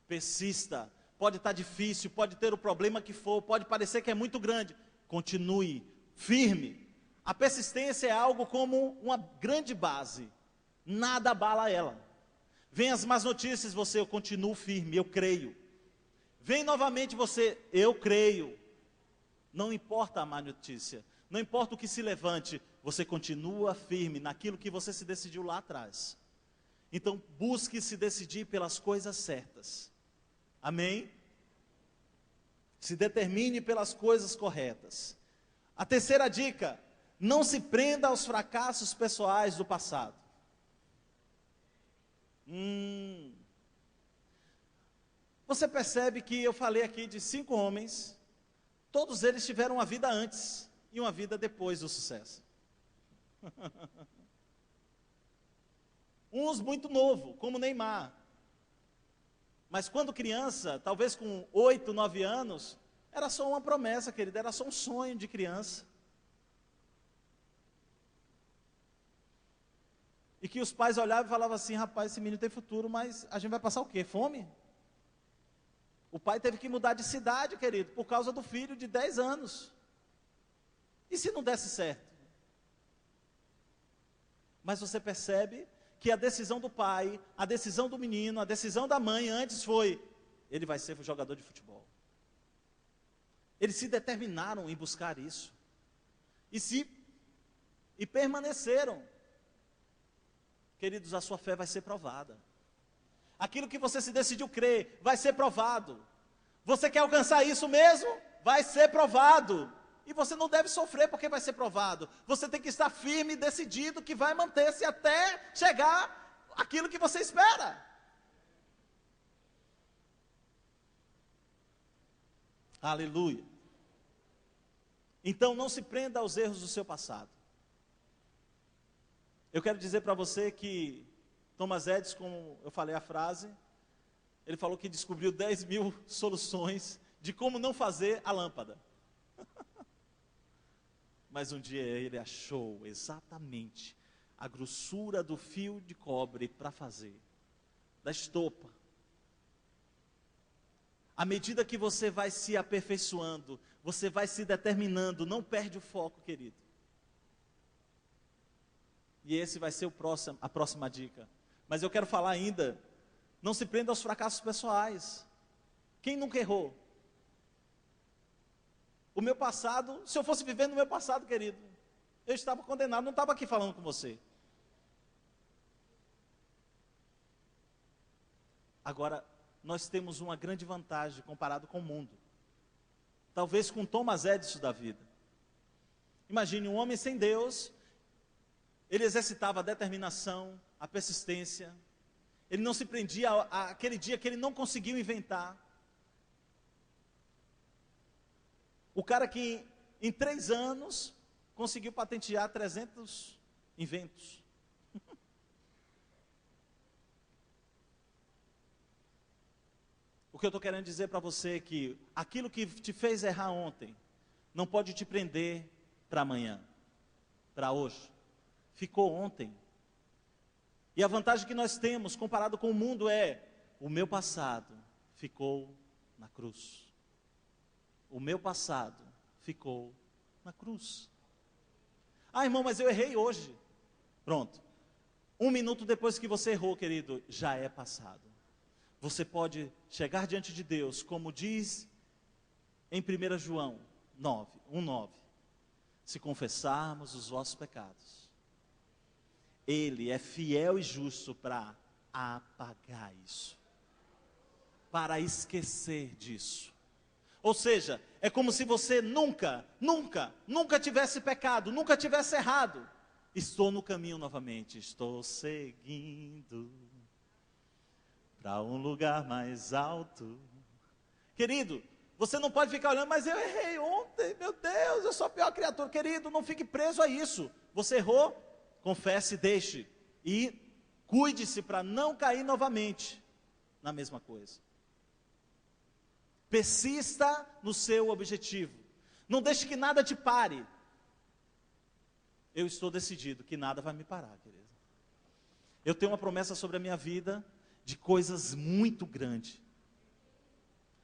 persista. Pode estar difícil, pode ter o problema que for, pode parecer que é muito grande. Continue firme. A persistência é algo como uma grande base. Nada abala ela. Vem as más notícias, você, eu continuo firme, eu creio. Vem novamente você, eu creio. Não importa a má notícia, não importa o que se levante, você continua firme naquilo que você se decidiu lá atrás. Então, busque se decidir pelas coisas certas. Amém? Se determine pelas coisas corretas. A terceira dica, não se prenda aos fracassos pessoais do passado. Você percebe que eu falei aqui de 5 homens, todos eles tiveram uma vida antes e uma vida depois do sucesso. Uns muito novo, como Neymar. Mas quando criança, talvez com 8, 9 anos, era só uma promessa, querida, era só um sonho de criança. E que os pais olhavam e falavam assim, rapaz, esse menino tem futuro, mas a gente vai passar o quê? Fome? O pai teve que mudar de cidade, querido, por causa do filho de 10 anos. E se não desse certo? Mas você percebe que a decisão do pai, a decisão do menino, a decisão da mãe antes foi, ele vai ser jogador de futebol. Eles se determinaram em buscar isso. E permaneceram. Queridos, a sua fé vai ser provada. Aquilo que você se decidiu crer, vai ser provado. Você quer alcançar isso mesmo? Vai ser provado. E você não deve sofrer porque vai ser provado. Você tem que estar firme e decidido que vai manter-se até chegar aquilo que você espera. Aleluia. Então não se prenda aos erros do seu passado. Eu quero dizer para você que Thomas Edison, como eu falei a frase, ele falou que descobriu 10.000 soluções de como não fazer a lâmpada. Mas um dia ele achou exatamente a grossura do fio de cobre para fazer, da estopa. À medida que você vai se aperfeiçoando, você vai se determinando, não perde o foco, querido. E esse vai ser a próxima dica. Mas eu quero falar ainda, não se prenda aos fracassos pessoais. Quem nunca errou? O meu passado, se eu fosse viver no meu passado, querido, eu estava condenado, não estava aqui falando com você. Agora, nós temos uma grande vantagem comparado com o mundo. Talvez com Thomas Edison da vida. Imagine um homem sem Deus, ele exercitava a determinação, a persistência, ele não se prendia àquele dia que ele não conseguiu inventar. O cara que em 3 anos conseguiu patentear 300 inventos. O que eu estou querendo dizer para você é que aquilo que te fez errar ontem, não pode te prender para amanhã, para hoje. Ficou ontem. E a vantagem que nós temos, comparado com o mundo, é: o meu passado ficou na cruz. O meu passado ficou na cruz. Ah, irmão, mas eu errei hoje. Pronto. 1 minuto depois que você errou, querido, já é passado. Você pode chegar diante de Deus, como diz em 1 João 1:9. Se confessarmos os vossos pecados, Ele é fiel e justo para apagar isso, para esquecer disso. Ou seja, é como se você nunca tivesse pecado, nunca tivesse errado. Estou no caminho novamente, estou seguindo para um lugar mais alto. Querido, você não pode ficar olhando, mas eu errei ontem, meu Deus, eu sou a pior criatura. Querido, não fique preso a isso. Você errou, confesse, deixe. E cuide-se para não cair novamente na mesma coisa. Persista no seu objetivo. Não deixe que nada te pare. Eu estou decidido que nada vai me parar, querido. Eu tenho uma promessa sobre a minha vida de coisas muito grandes.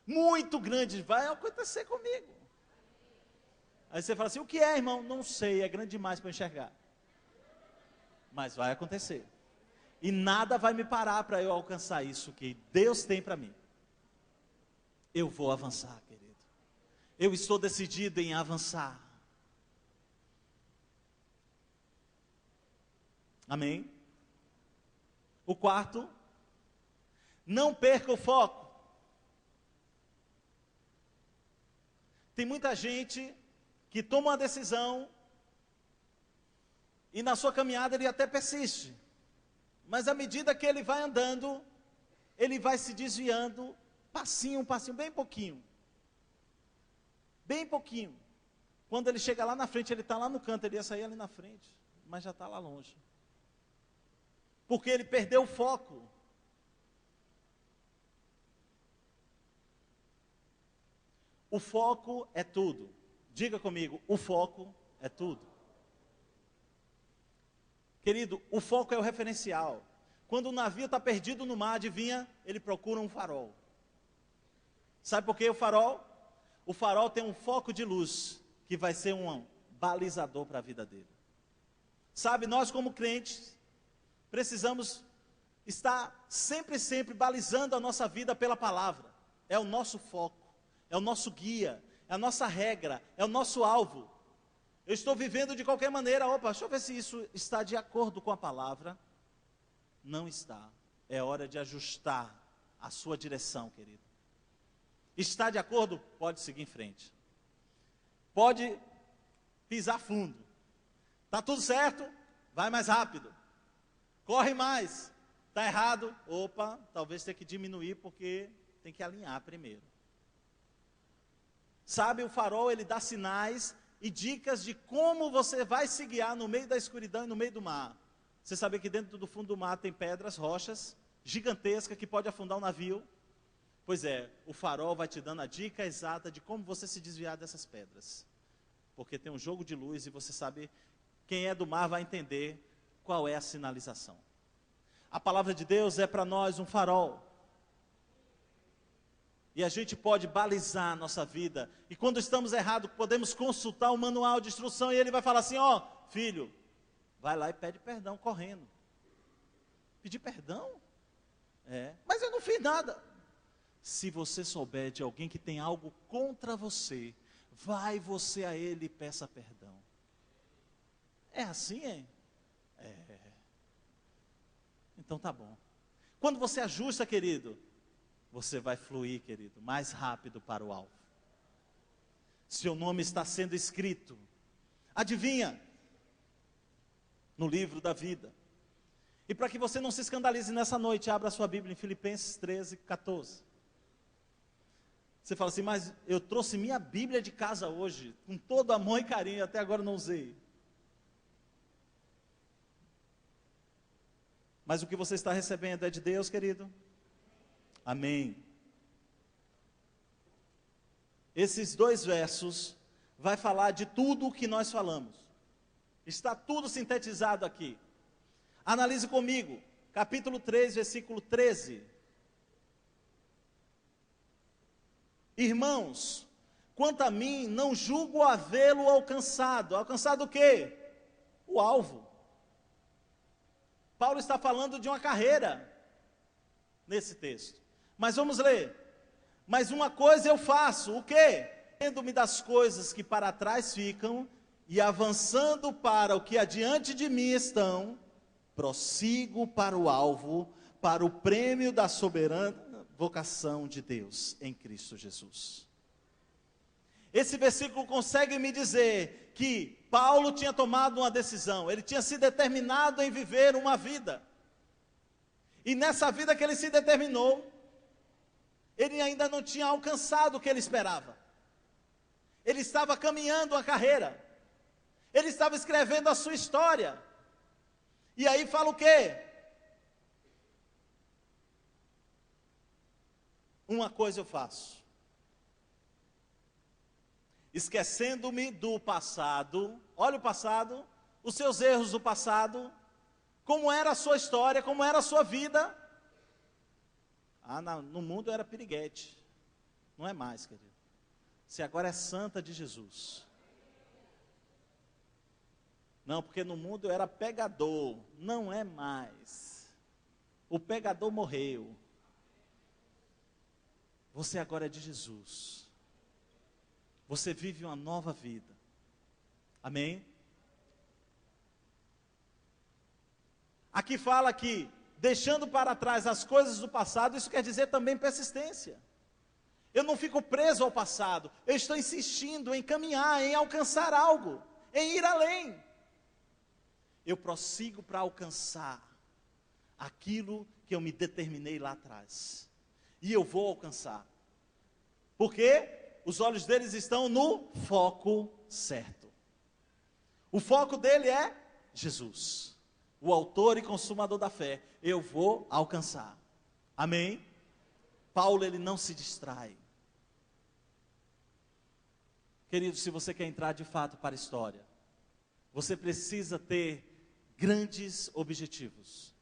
Muito grandes vai acontecer comigo. Aí você fala assim, o que é, irmão? Não sei, é grande demais para enxergar. Mas vai acontecer. E nada vai me parar para eu alcançar isso que Deus tem para mim. Eu vou avançar, querido. Eu estou decidido em avançar. Amém? O quarto, não perca o foco. Tem muita gente que toma uma decisão e na sua caminhada ele até persiste. Mas à medida que ele vai andando, ele vai se desviando, passinho, bem pouquinho. Bem pouquinho. Quando ele chega lá na frente, ele está lá no canto, ele ia sair ali na frente, mas já está lá longe. Porque ele perdeu o foco. O foco é tudo. Diga comigo, o foco é tudo. Querido, o foco é o referencial. Quando o navio está perdido no mar, adivinha? Ele procura um farol. Sabe por que o farol? O farol tem um foco de luz, que vai ser um balizador para a vida dele. Sabe, nós como crentes, precisamos estar sempre balizando a nossa vida pela palavra. É o nosso foco, é o nosso guia, é a nossa regra, é o nosso alvo. Eu estou vivendo de qualquer maneira, deixa eu ver se isso está de acordo com a palavra. Não está. É hora de ajustar a sua direção, querido. Está de acordo? Pode seguir em frente. Pode pisar fundo. Está tudo certo? Vai mais rápido. Corre mais. Está errado? Talvez tenha que diminuir porque tem que alinhar primeiro. Sabe, o farol ele dá sinais e dicas de como você vai se guiar no meio da escuridão e no meio do mar. Você sabe que dentro do fundo do mar tem pedras, rochas gigantescas que pode afundar o navio? Pois é, o farol vai te dando a dica exata de como você se desviar dessas pedras. Porque tem um jogo de luz e você sabe, quem é do mar vai entender qual é a sinalização. A palavra de Deus é para nós um farol. E a gente pode balizar a nossa vida. E quando estamos errados, podemos consultar o manual de instrução e ele vai falar assim, filho, vai lá e pede perdão correndo. Pedir perdão? Mas eu não fiz nada. Se você souber de alguém que tem algo contra você, vai você a ele e peça perdão. É assim, é? Então tá bom. Quando você ajusta, querido, você vai fluir, querido, mais rápido para o alvo. Seu nome está sendo escrito. Adivinha? No livro da vida. E para que você não se escandalize nessa noite, abra sua Bíblia em Filipenses 13, 14. Você fala assim, mas eu trouxe minha Bíblia de casa hoje, com todo amor e carinho, até agora não usei. Mas o que você está recebendo é de Deus, querido? Amém. Esses 2 versos vai falar de tudo o que nós falamos. Está tudo sintetizado aqui. Analise comigo, capítulo 3, versículo 13. Irmãos, quanto a mim, não julgo havê-lo alcançado. Alcançado o quê? O alvo. Paulo está falando de uma carreira nesse texto. Mas vamos ler. Mas uma coisa eu faço, o quê? Tendo-me das coisas que para trás ficam e avançando para o que adiante de mim estão, prossigo para o alvo, para o prêmio da soberana vocação de Deus em Cristo Jesus. Esse versículo consegue me dizer que Paulo tinha tomado uma decisão, ele tinha se determinado em viver uma vida. E nessa vida que ele se determinou, ele ainda não tinha alcançado o que ele esperava. Ele estava caminhando uma carreira. Ele estava escrevendo a sua história. E aí fala o quê? Uma coisa eu faço. Esquecendo-me do passado. Olha o passado, os seus erros do passado. Como era a sua história, como era a sua vida. No mundo era piriguete. Não é mais, querido. Você agora é santa de Jesus. Não, porque no mundo eu era pegador. Não é mais. O pegador morreu. Você agora é de Jesus. Você vive uma nova vida. Amém? Aqui fala que, deixando para trás as coisas do passado, isso quer dizer também persistência. Eu não fico preso ao passado, eu estou insistindo em caminhar, em alcançar algo, em ir além. Eu prossigo para alcançar aquilo que eu me determinei lá atrás. E eu vou alcançar. Porque os olhos deles estão no foco certo. O foco dele é Jesus, o autor e consumador da fé. Eu vou alcançar. Amém? Paulo, ele não se distrai. Querido, se você quer entrar de fato para a história, você precisa ter grandes objetivos.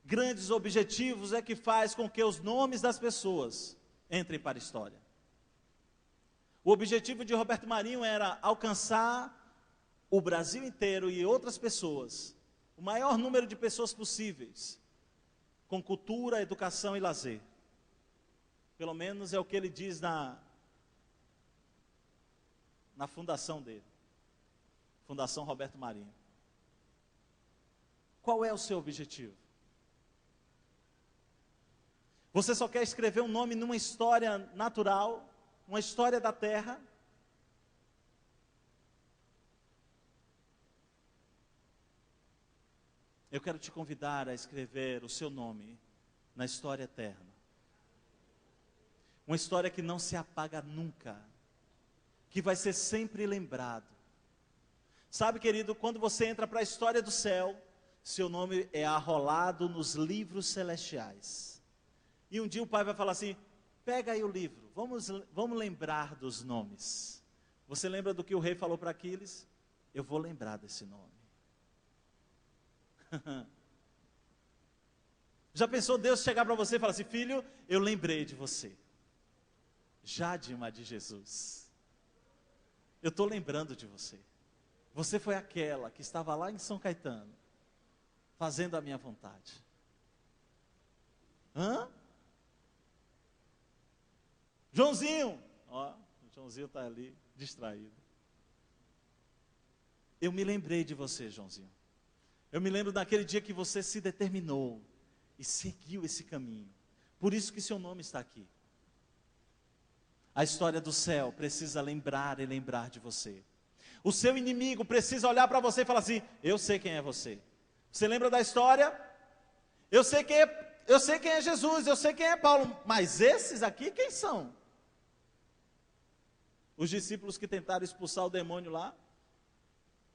Grandes objetivos é que faz com que os nomes das pessoas entrem para a história. O objetivo de Roberto Marinho era alcançar o Brasil inteiro e outras pessoas, o maior número de pessoas possíveis, com cultura, educação e lazer. Pelo menos é o que ele diz na fundação dele, Fundação Roberto Marinho. Qual é o seu objetivo? Você só quer escrever um nome numa história natural, uma história da terra? Eu quero te convidar a escrever o seu nome na história eterna. Uma história que não se apaga nunca, que vai ser sempre lembrado. Sabe, querido, quando você entra para a história do céu, seu nome é arrolado nos livros celestiais. E um dia o pai vai falar assim: pega aí o livro, vamos lembrar dos nomes. Você lembra do que o rei falou para Aquiles? Eu vou lembrar desse nome. Já pensou Deus chegar para você e falar assim: filho, eu lembrei de você. Jadima de Jesus, eu estou lembrando de você. Você foi aquela que estava lá em São Caetano, fazendo a minha vontade. Hã? Joãozinho, ó, o Joãozinho está ali, distraído. Eu me lembrei de você, Joãozinho. Eu me lembro daquele dia que você se determinou e seguiu esse caminho. Por isso que seu nome está aqui. A história do céu precisa lembrar e lembrar de você. O seu inimigo precisa olhar para você e falar assim: eu sei quem é você. Você lembra da história? Eu sei quem é Jesus, eu sei quem é Paulo, mas esses aqui quem são? Os discípulos que tentaram expulsar o demônio lá,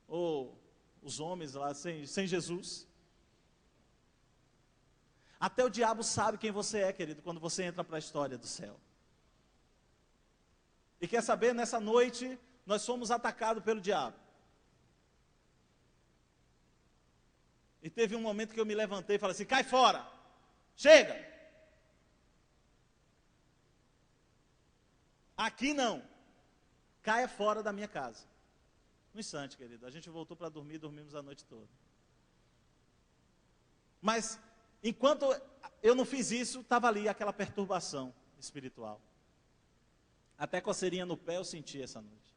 ou os homens lá sem Jesus. Até o diabo sabe quem você é, querido, quando você entra para a história do céu. E quer saber, nessa noite, nós fomos atacados pelo diabo. E teve um momento que eu me levantei e falei assim: cai fora, chega. Aqui não, caia fora da minha casa. No instante, querido, a gente voltou para dormir, dormimos a noite toda. Mas, enquanto eu não fiz isso, estava ali aquela perturbação espiritual. Até coceirinha no pé eu senti essa noite.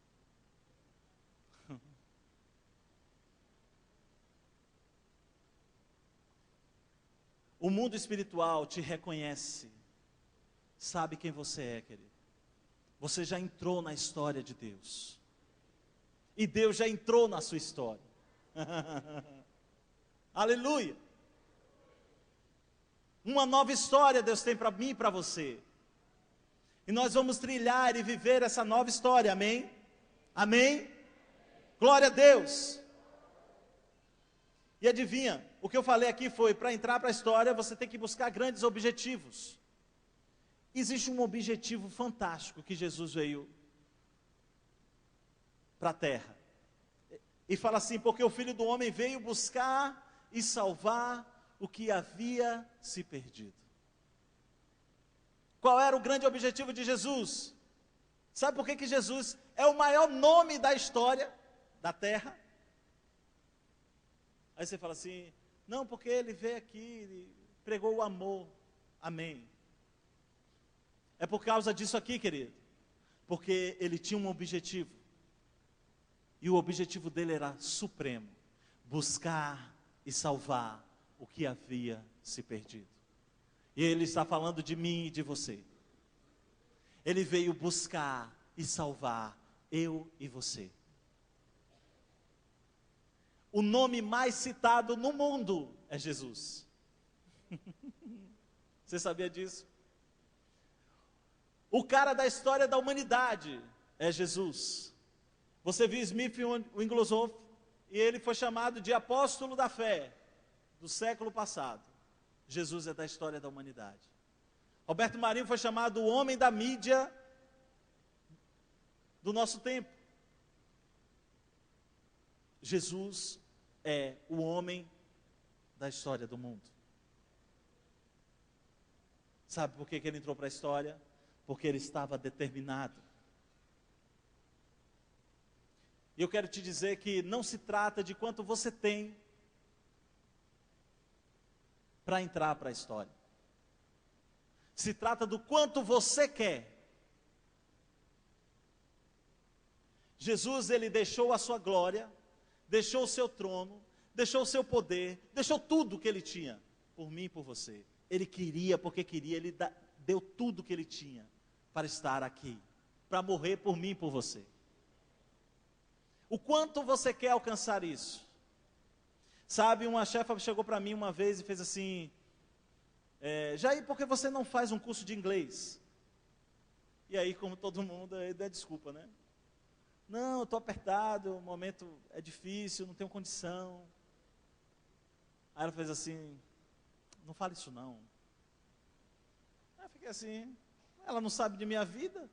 O mundo espiritual te reconhece, sabe quem você é, querido. Você já entrou na história de Deus. E Deus já entrou na sua história. Aleluia. Uma nova história Deus tem para mim e para você. E nós vamos trilhar e viver essa nova história, amém? Amém? Glória a Deus. E adivinha, o que eu falei aqui foi, para entrar para a história, você tem que buscar grandes objetivos. Existe um objetivo fantástico que Jesus veio para a terra. E fala assim: porque o Filho do Homem veio buscar e salvar o que havia se perdido. Qual era o grande objetivo de Jesus? Sabe por que Jesus é o maior nome da história da terra? Aí você fala assim, não, porque ele veio aqui e pregou o amor. Amém. É por causa disso aqui, querido. Porque ele tinha um objetivo. E o objetivo dele era supremo. Buscar e salvar o que havia se perdido. E ele está falando de mim e de você. Ele veio buscar e salvar eu e você. O nome mais citado no mundo é Jesus. Você sabia disso? O cara da história da humanidade é Jesus. Você viu Smith Wigglesworth, e ele foi chamado de apóstolo da fé do século passado. Jesus é da história da humanidade. Roberto Marinho foi chamado o homem da mídia do nosso tempo. Jesus é o homem da história do mundo. Sabe por que ele entrou para a história? Porque ele estava determinado. E eu quero te dizer que não se trata de quanto você tem para entrar para a história. Se trata do quanto você quer. Jesus, ele deixou a sua glória, deixou o seu trono, deixou o seu poder, deixou tudo que ele tinha, por mim e por você. Ele queria, porque queria, ele deu tudo que ele tinha para estar aqui, para morrer por mim e por você. O quanto você quer alcançar isso? Sabe, uma chefa chegou para mim uma vez e fez assim, Jair, por que você não faz um curso de inglês? E aí, como todo mundo, aí dá desculpa, né? Não, eu estou apertado, o momento é difícil, não tenho condição. Aí ela fez assim, não fale isso não. Aí eu fiquei assim, ela não sabe de minha vida.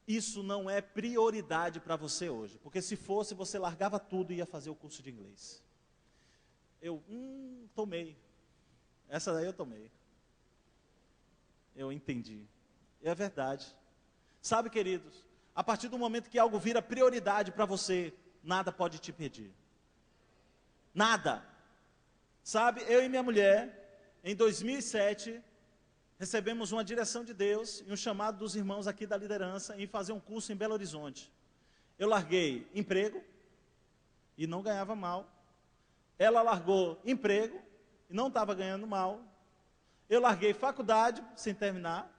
Isso não é prioridade para você hoje, porque se fosse, você largava tudo e ia fazer o curso de inglês. Eu, tomei. Essa daí eu tomei. Eu entendi. E é verdade. Sabe, queridos, a partir do momento que algo vira prioridade para você, nada pode te impedir. Nada. Sabe, eu e minha mulher, em 2007, recebemos uma direção de Deus e um chamado dos irmãos aqui da liderança em fazer um curso em Belo Horizonte. Eu larguei emprego e não ganhava mal. Ela largou emprego e não estava ganhando mal. Eu larguei faculdade sem terminar.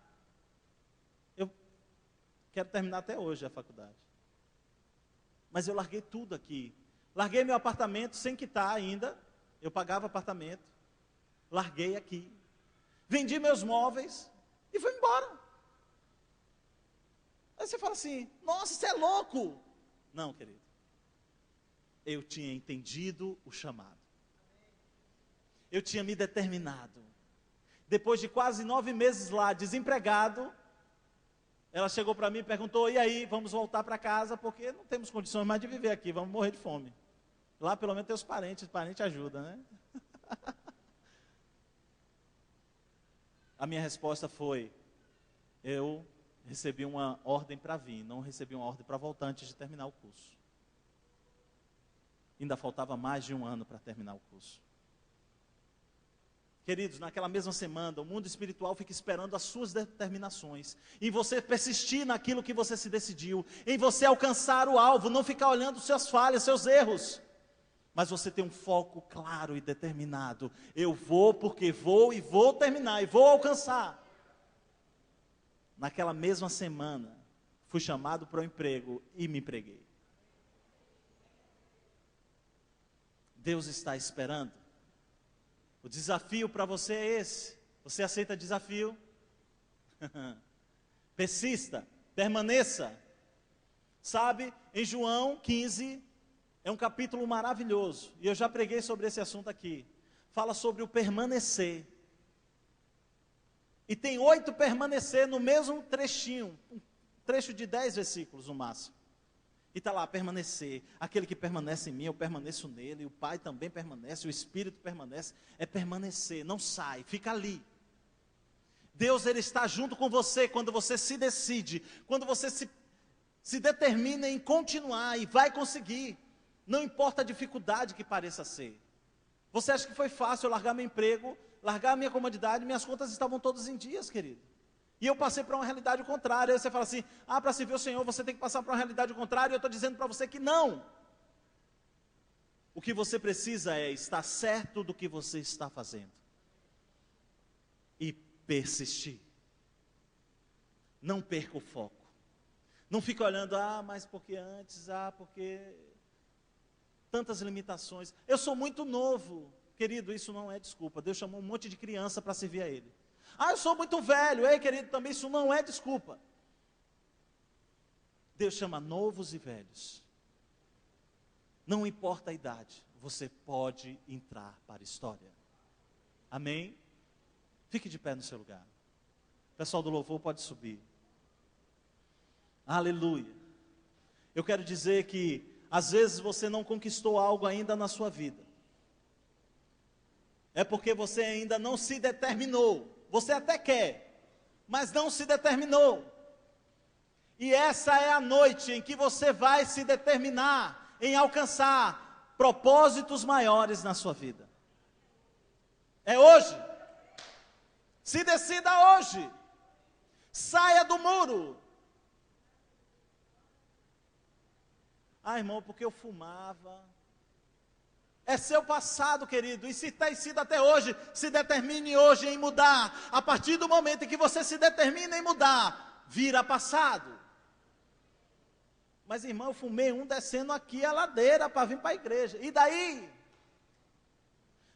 Eu quero terminar até hoje a faculdade. Mas eu larguei tudo aqui. Larguei meu apartamento sem quitar ainda. Eu pagava apartamento. Larguei aqui. Vendi meus móveis e fui embora. Aí você fala assim, nossa, você é louco. Não, querido. Eu tinha entendido o chamado. Eu tinha me determinado. Depois de quase 9 meses lá, desempregado, ela chegou para mim e perguntou, e aí, vamos voltar para casa, porque não temos condições mais de viver aqui, vamos morrer de fome. Lá pelo menos tem os parentes ajudam, né? A minha resposta foi, eu recebi uma ordem para vir, não recebi uma ordem para voltar antes de terminar o curso. Ainda faltava mais de 1 ano para terminar o curso. Queridos, naquela mesma semana, o mundo espiritual fica esperando as suas determinações, em você persistir naquilo que você se decidiu, em você alcançar o alvo, não ficar olhando suas falhas, seus erros. Mas você tem um foco claro e determinado. Eu vou porque vou e vou terminar e vou alcançar. Naquela mesma semana, fui chamado para o emprego e me empreguei. Deus está esperando. O desafio para você é esse. Você aceita desafio? Persista, permaneça. Sabe, em João 15... é um capítulo maravilhoso, e eu já preguei sobre esse assunto aqui. Fala sobre o permanecer. E tem 8 permanecer no mesmo trechinho, um trecho de 10 versículos no máximo. E está lá, permanecer. Aquele que permanece em mim, eu permaneço nele, o Pai também permanece, o Espírito permanece. É permanecer, não sai, fica ali. Deus, Ele está junto com você quando você se decide, quando você se determina em continuar e vai conseguir. Não importa a dificuldade que pareça ser. Você acha que foi fácil eu largar meu emprego, largar a minha comodidade, minhas contas estavam todas em dias, querido. E eu passei para uma realidade contrária. Aí você fala assim, para servir o Senhor você tem que passar para uma realidade contrária. E eu estou dizendo para você que não. O que você precisa é estar certo do que você está fazendo. E persistir. Não perca o foco. Não fique olhando, mas porque antes, porque tantas limitações. Eu sou muito novo. Querido, isso não é desculpa. Deus chamou um monte de criança para servir a Ele. Eu sou muito velho. Ei, querido, também isso não é desculpa. Deus chama novos e velhos. Não importa a idade, você pode entrar para a história. Amém? Fique de pé no seu lugar. O pessoal do louvor pode subir. Aleluia. Eu quero dizer que às vezes você não conquistou algo ainda na sua vida. É porque você ainda não se determinou. Você até quer, mas não se determinou. E essa é a noite em que você vai se determinar em alcançar propósitos maiores na sua vida. É hoje. Se decida hoje. Saia do muro. Irmão, porque eu fumava. É seu passado, querido, e se tem sido até hoje, se determine hoje em mudar. A partir do momento em que você se determina em mudar, vira passado. Mas, irmão, eu fumei descendo aqui a ladeira para vir para a igreja. E daí?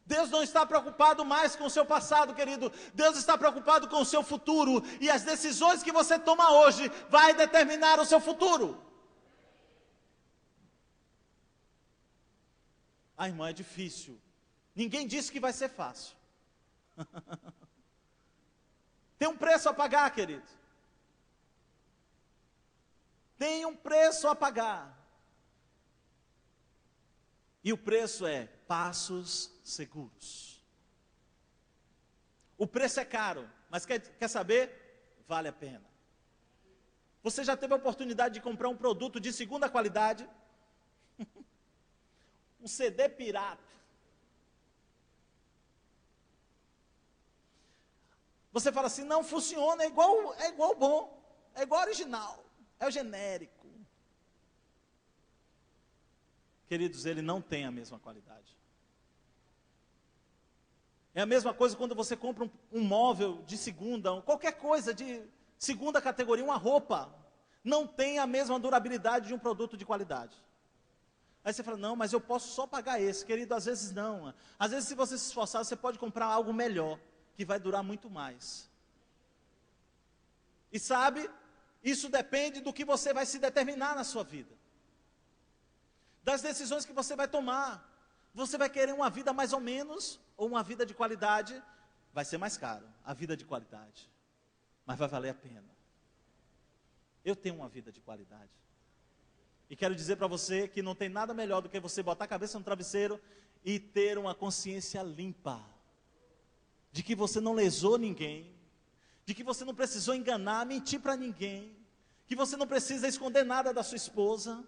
Deus não está preocupado mais com o seu passado, querido. Deus está preocupado com o seu futuro. E as decisões que você toma hoje vai determinar o seu futuro. Irmão, é difícil. Ninguém disse que vai ser fácil. Tem um preço a pagar, querido. Tem um preço a pagar. E o preço é passos seguros. O preço é caro, mas quer saber? Vale a pena. Você já teve a oportunidade de comprar um produto de segunda qualidade? Um CD pirata. Você fala assim, não funciona, é igual bom, é igual original, é o genérico. Queridos, ele não tem a mesma qualidade. É a mesma coisa quando você compra um móvel de segunda, qualquer coisa de segunda categoria, uma roupa, não tem a mesma durabilidade de um produto de qualidade. Aí você fala, não, mas eu posso só pagar esse. Querido, às vezes não. Às vezes, se você se esforçar, você pode comprar algo melhor, que vai durar muito mais. E sabe, isso depende do que você vai se determinar na sua vida. Das decisões que você vai tomar. Você vai querer uma vida mais ou menos, ou uma vida de qualidade, vai ser mais caro, a vida de qualidade. Mas vai valer a pena. Eu tenho uma vida de qualidade. E quero dizer para você que não tem nada melhor do que você botar a cabeça no travesseiro e ter uma consciência limpa. De que você não lesou ninguém. De que você não precisou enganar, mentir para ninguém. Que você não precisa esconder nada da sua esposa.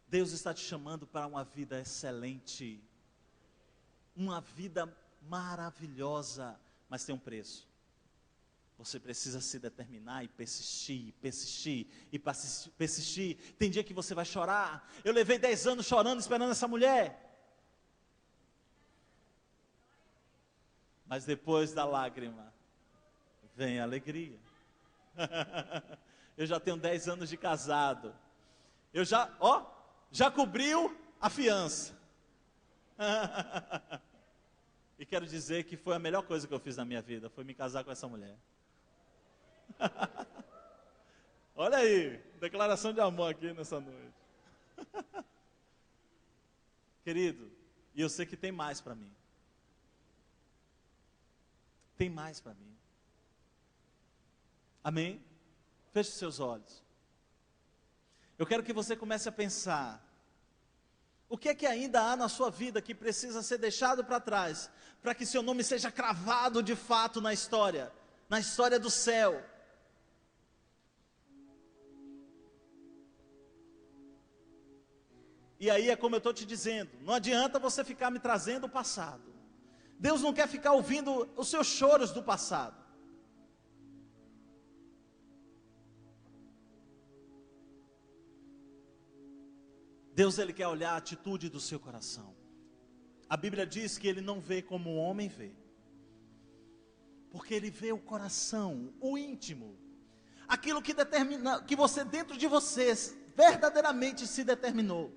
Deus está te chamando para uma vida excelente. Uma vida maravilhosa. Mas tem um preço. Você precisa se determinar e persistir, persistir e persistir. Tem dia que você vai chorar. Eu levei 10 anos chorando, esperando essa mulher. Mas depois da lágrima, vem a alegria. Eu já tenho 10 anos de casado. Eu já cobriu a fiança. E quero dizer que foi a melhor coisa que eu fiz na minha vida, foi me casar com essa mulher. Olha aí, declaração de amor aqui nessa noite. Querido, e eu sei que tem mais para mim. Tem mais para mim. Amém? Feche seus olhos. Eu quero que você comece a pensar O que é que ainda há na sua vida que precisa ser deixado para trás, para que seu nome seja cravado de fato na história do céu? E aí é como eu estou te dizendo, não adianta você ficar me trazendo o passado. Deus não quer ficar ouvindo os seus choros do passado. Deus, Ele quer olhar a atitude do seu coração. A Bíblia diz que Ele não vê como o homem vê, porque Ele vê o coração, o íntimo, aquilo que determina, que você dentro de você verdadeiramente se determinou.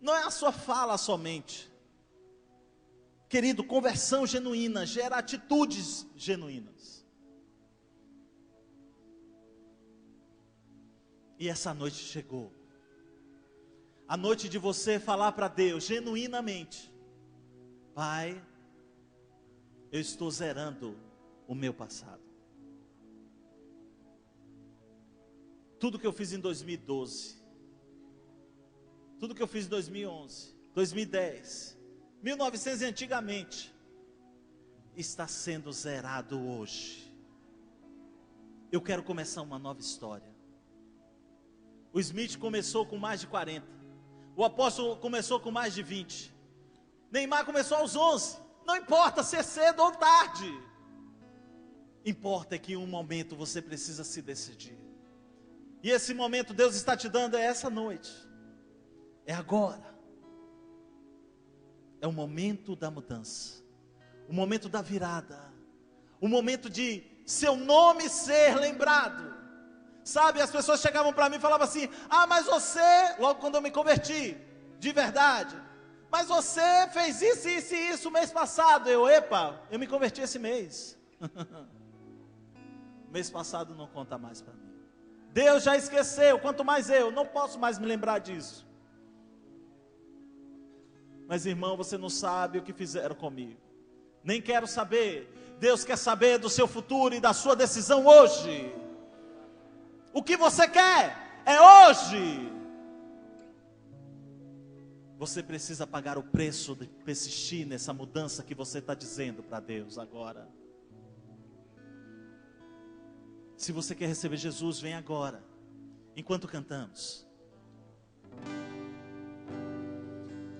Não é a sua fala somente. Querido, conversão genuína gera atitudes genuínas. E essa noite chegou. A noite de você falar para Deus genuinamente: Pai, eu estou zerando o meu passado. Tudo que eu fiz em 2012, tudo que eu fiz em 2011, 2010, 1900 e antigamente, está sendo zerado hoje. Eu quero começar uma nova história. O Smith começou com mais de 40. O apóstolo começou com mais de 20. Neymar começou aos 11. Não importa se é cedo ou tarde. Importa é que em um momento você precisa se decidir. E esse momento Deus está te dando é essa noite. É agora. É o momento da mudança. O momento da virada. O momento de seu nome ser lembrado. Sabe, as pessoas chegavam para mim e falavam assim: ah, mas você, logo quando eu me converti, de verdade, mas você fez isso, isso e isso mês passado. Eu me converti esse mês. Mês passado não conta mais para mim. Deus já esqueceu, quanto mais eu, não posso mais me lembrar disso. Mas irmão, você não sabe o que fizeram comigo. Nem quero saber. Deus quer saber do seu futuro e da sua decisão hoje. O que você quer é hoje. Você precisa pagar o preço de persistir nessa mudança que você está dizendo para Deus agora. Se você quer receber Jesus, vem agora, enquanto cantamos.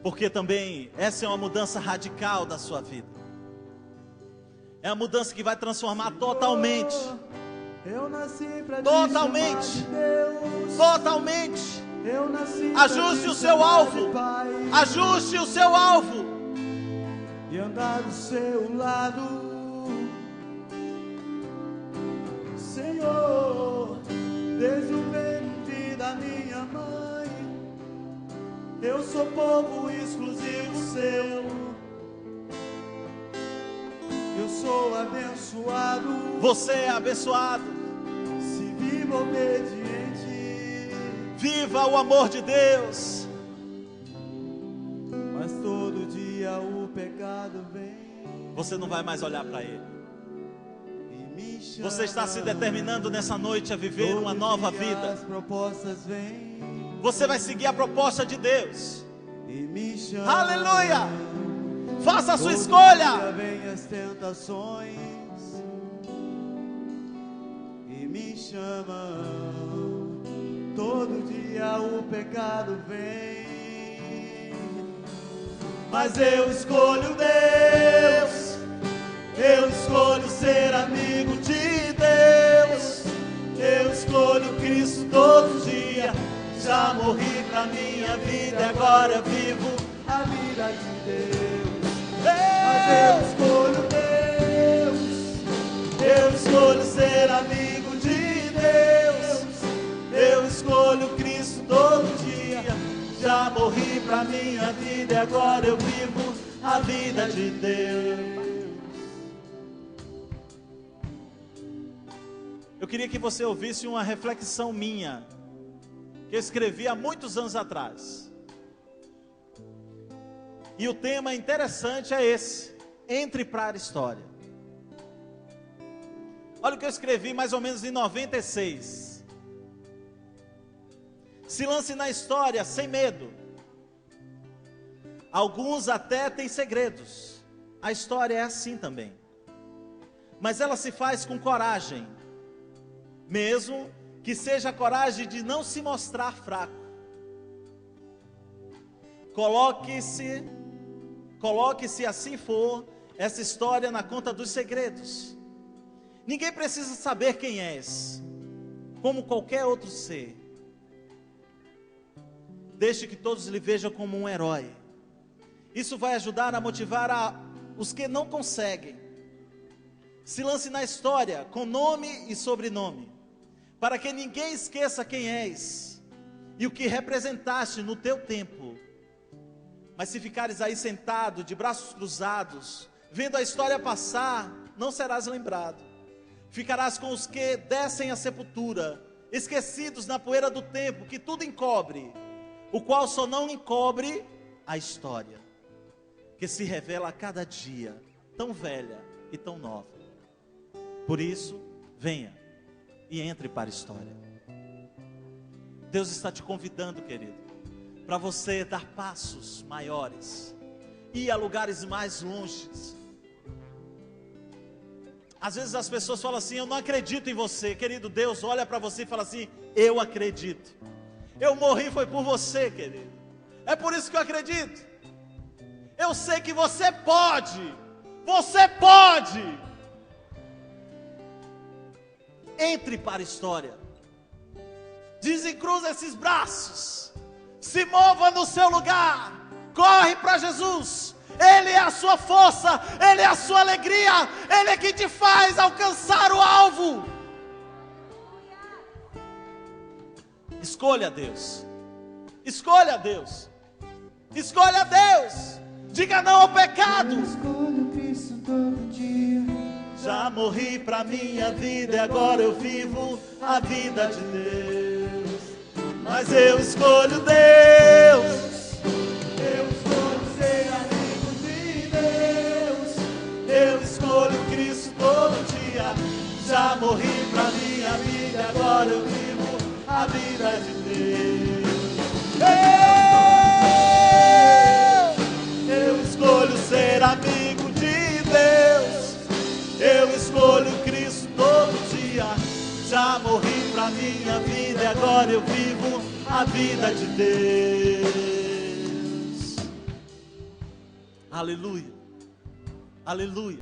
Porque também essa é uma mudança radical da sua vida. É uma mudança que vai transformar totalmente. Eu nasci pra Totalmente. Deus. Totalmente. Eu nasci Ajuste o seu alvo. Ajuste o seu alvo. E andar do seu lado, Senhor. Desde o ventre da minha mãe, eu sou povo exclusivo seu. Eu sou abençoado. Você é abençoado. Se vivo obediente, Viva o amor de Deus. mas todo dia o pecado vem Você não vai mais olhar para ele. e me chama. Você está se determinando nessa noite a viver uma nova vida. As propostas vêm Você vai seguir a proposta de Deus. e me chama. Aleluia! Faça a sua Todo escolha. dia vem as tentações e me chamam. Todo dia o pecado vem, mas eu escolho Deus. Eu escolho ser amigo de Deus. Eu escolho Cristo todo dia. Já morri pra minha vida e agora eu vivo a vida de Deus. Mas eu escolho Deus. Eu escolho ser amigo de Deus. Eu escolho Cristo todo dia. Já morri pra minha vida e agora eu vivo a vida de Deus. Eu queria que você ouvisse uma reflexão minha, que eu escrevi há muitos anos atrás. E o tema interessante é esse: entre para a história. Olha o que eu escrevi mais ou menos em 96. Se lance na história sem medo. Alguns até têm segredos. A história é assim também. Mas ela se faz com coragem, mesmo que seja a coragem de não se mostrar fraco. Coloque, se assim for, essa história na conta dos segredos. Ninguém precisa saber quem és, como qualquer outro ser. Deixe que todos lhe vejam como um herói. Isso vai ajudar a motivar os que não conseguem. Se lance na história com nome e sobrenome, para que ninguém esqueça quem és e o que representaste no teu tempo. Mas se ficares aí sentado, de braços cruzados, vendo a história passar, não serás lembrado. Ficarás com os que descem à sepultura, esquecidos na poeira do tempo, que tudo encobre, o qual só não encobre a história, que se revela a cada dia, tão velha e tão nova. Por isso, venha e entre para a história. Deus está te convidando, querido, para você dar passos maiores, ir a lugares mais longes. Às vezes as pessoas falam assim: eu não acredito em você. Querido, Deus olha para você e fala assim: eu acredito. Eu morri foi por você, querido. É por isso que eu acredito. Eu sei que você pode. Você pode. Entre para a história. Desencruza esses braços. Se mova no seu lugar. Corre para Jesus. Ele é a sua força, Ele é a sua alegria, Ele é que te faz alcançar o alvo. Escolha Deus, escolha Deus, escolha Deus. Diga não ao pecado. Eu escolho Cristo todo dia. Já morri pra minha vida e agora eu vivo a vida de Deus. Mas eu escolho Deus. Eu escolho Cristo todo dia. Já morri pra minha vida, agora eu vivo a vida de Deus. Eu escolho ser amigo de Deus. Eu escolho Cristo todo dia. Já morri pra minha vida, agora eu vivo a vida de Deus. Aleluia. Aleluia.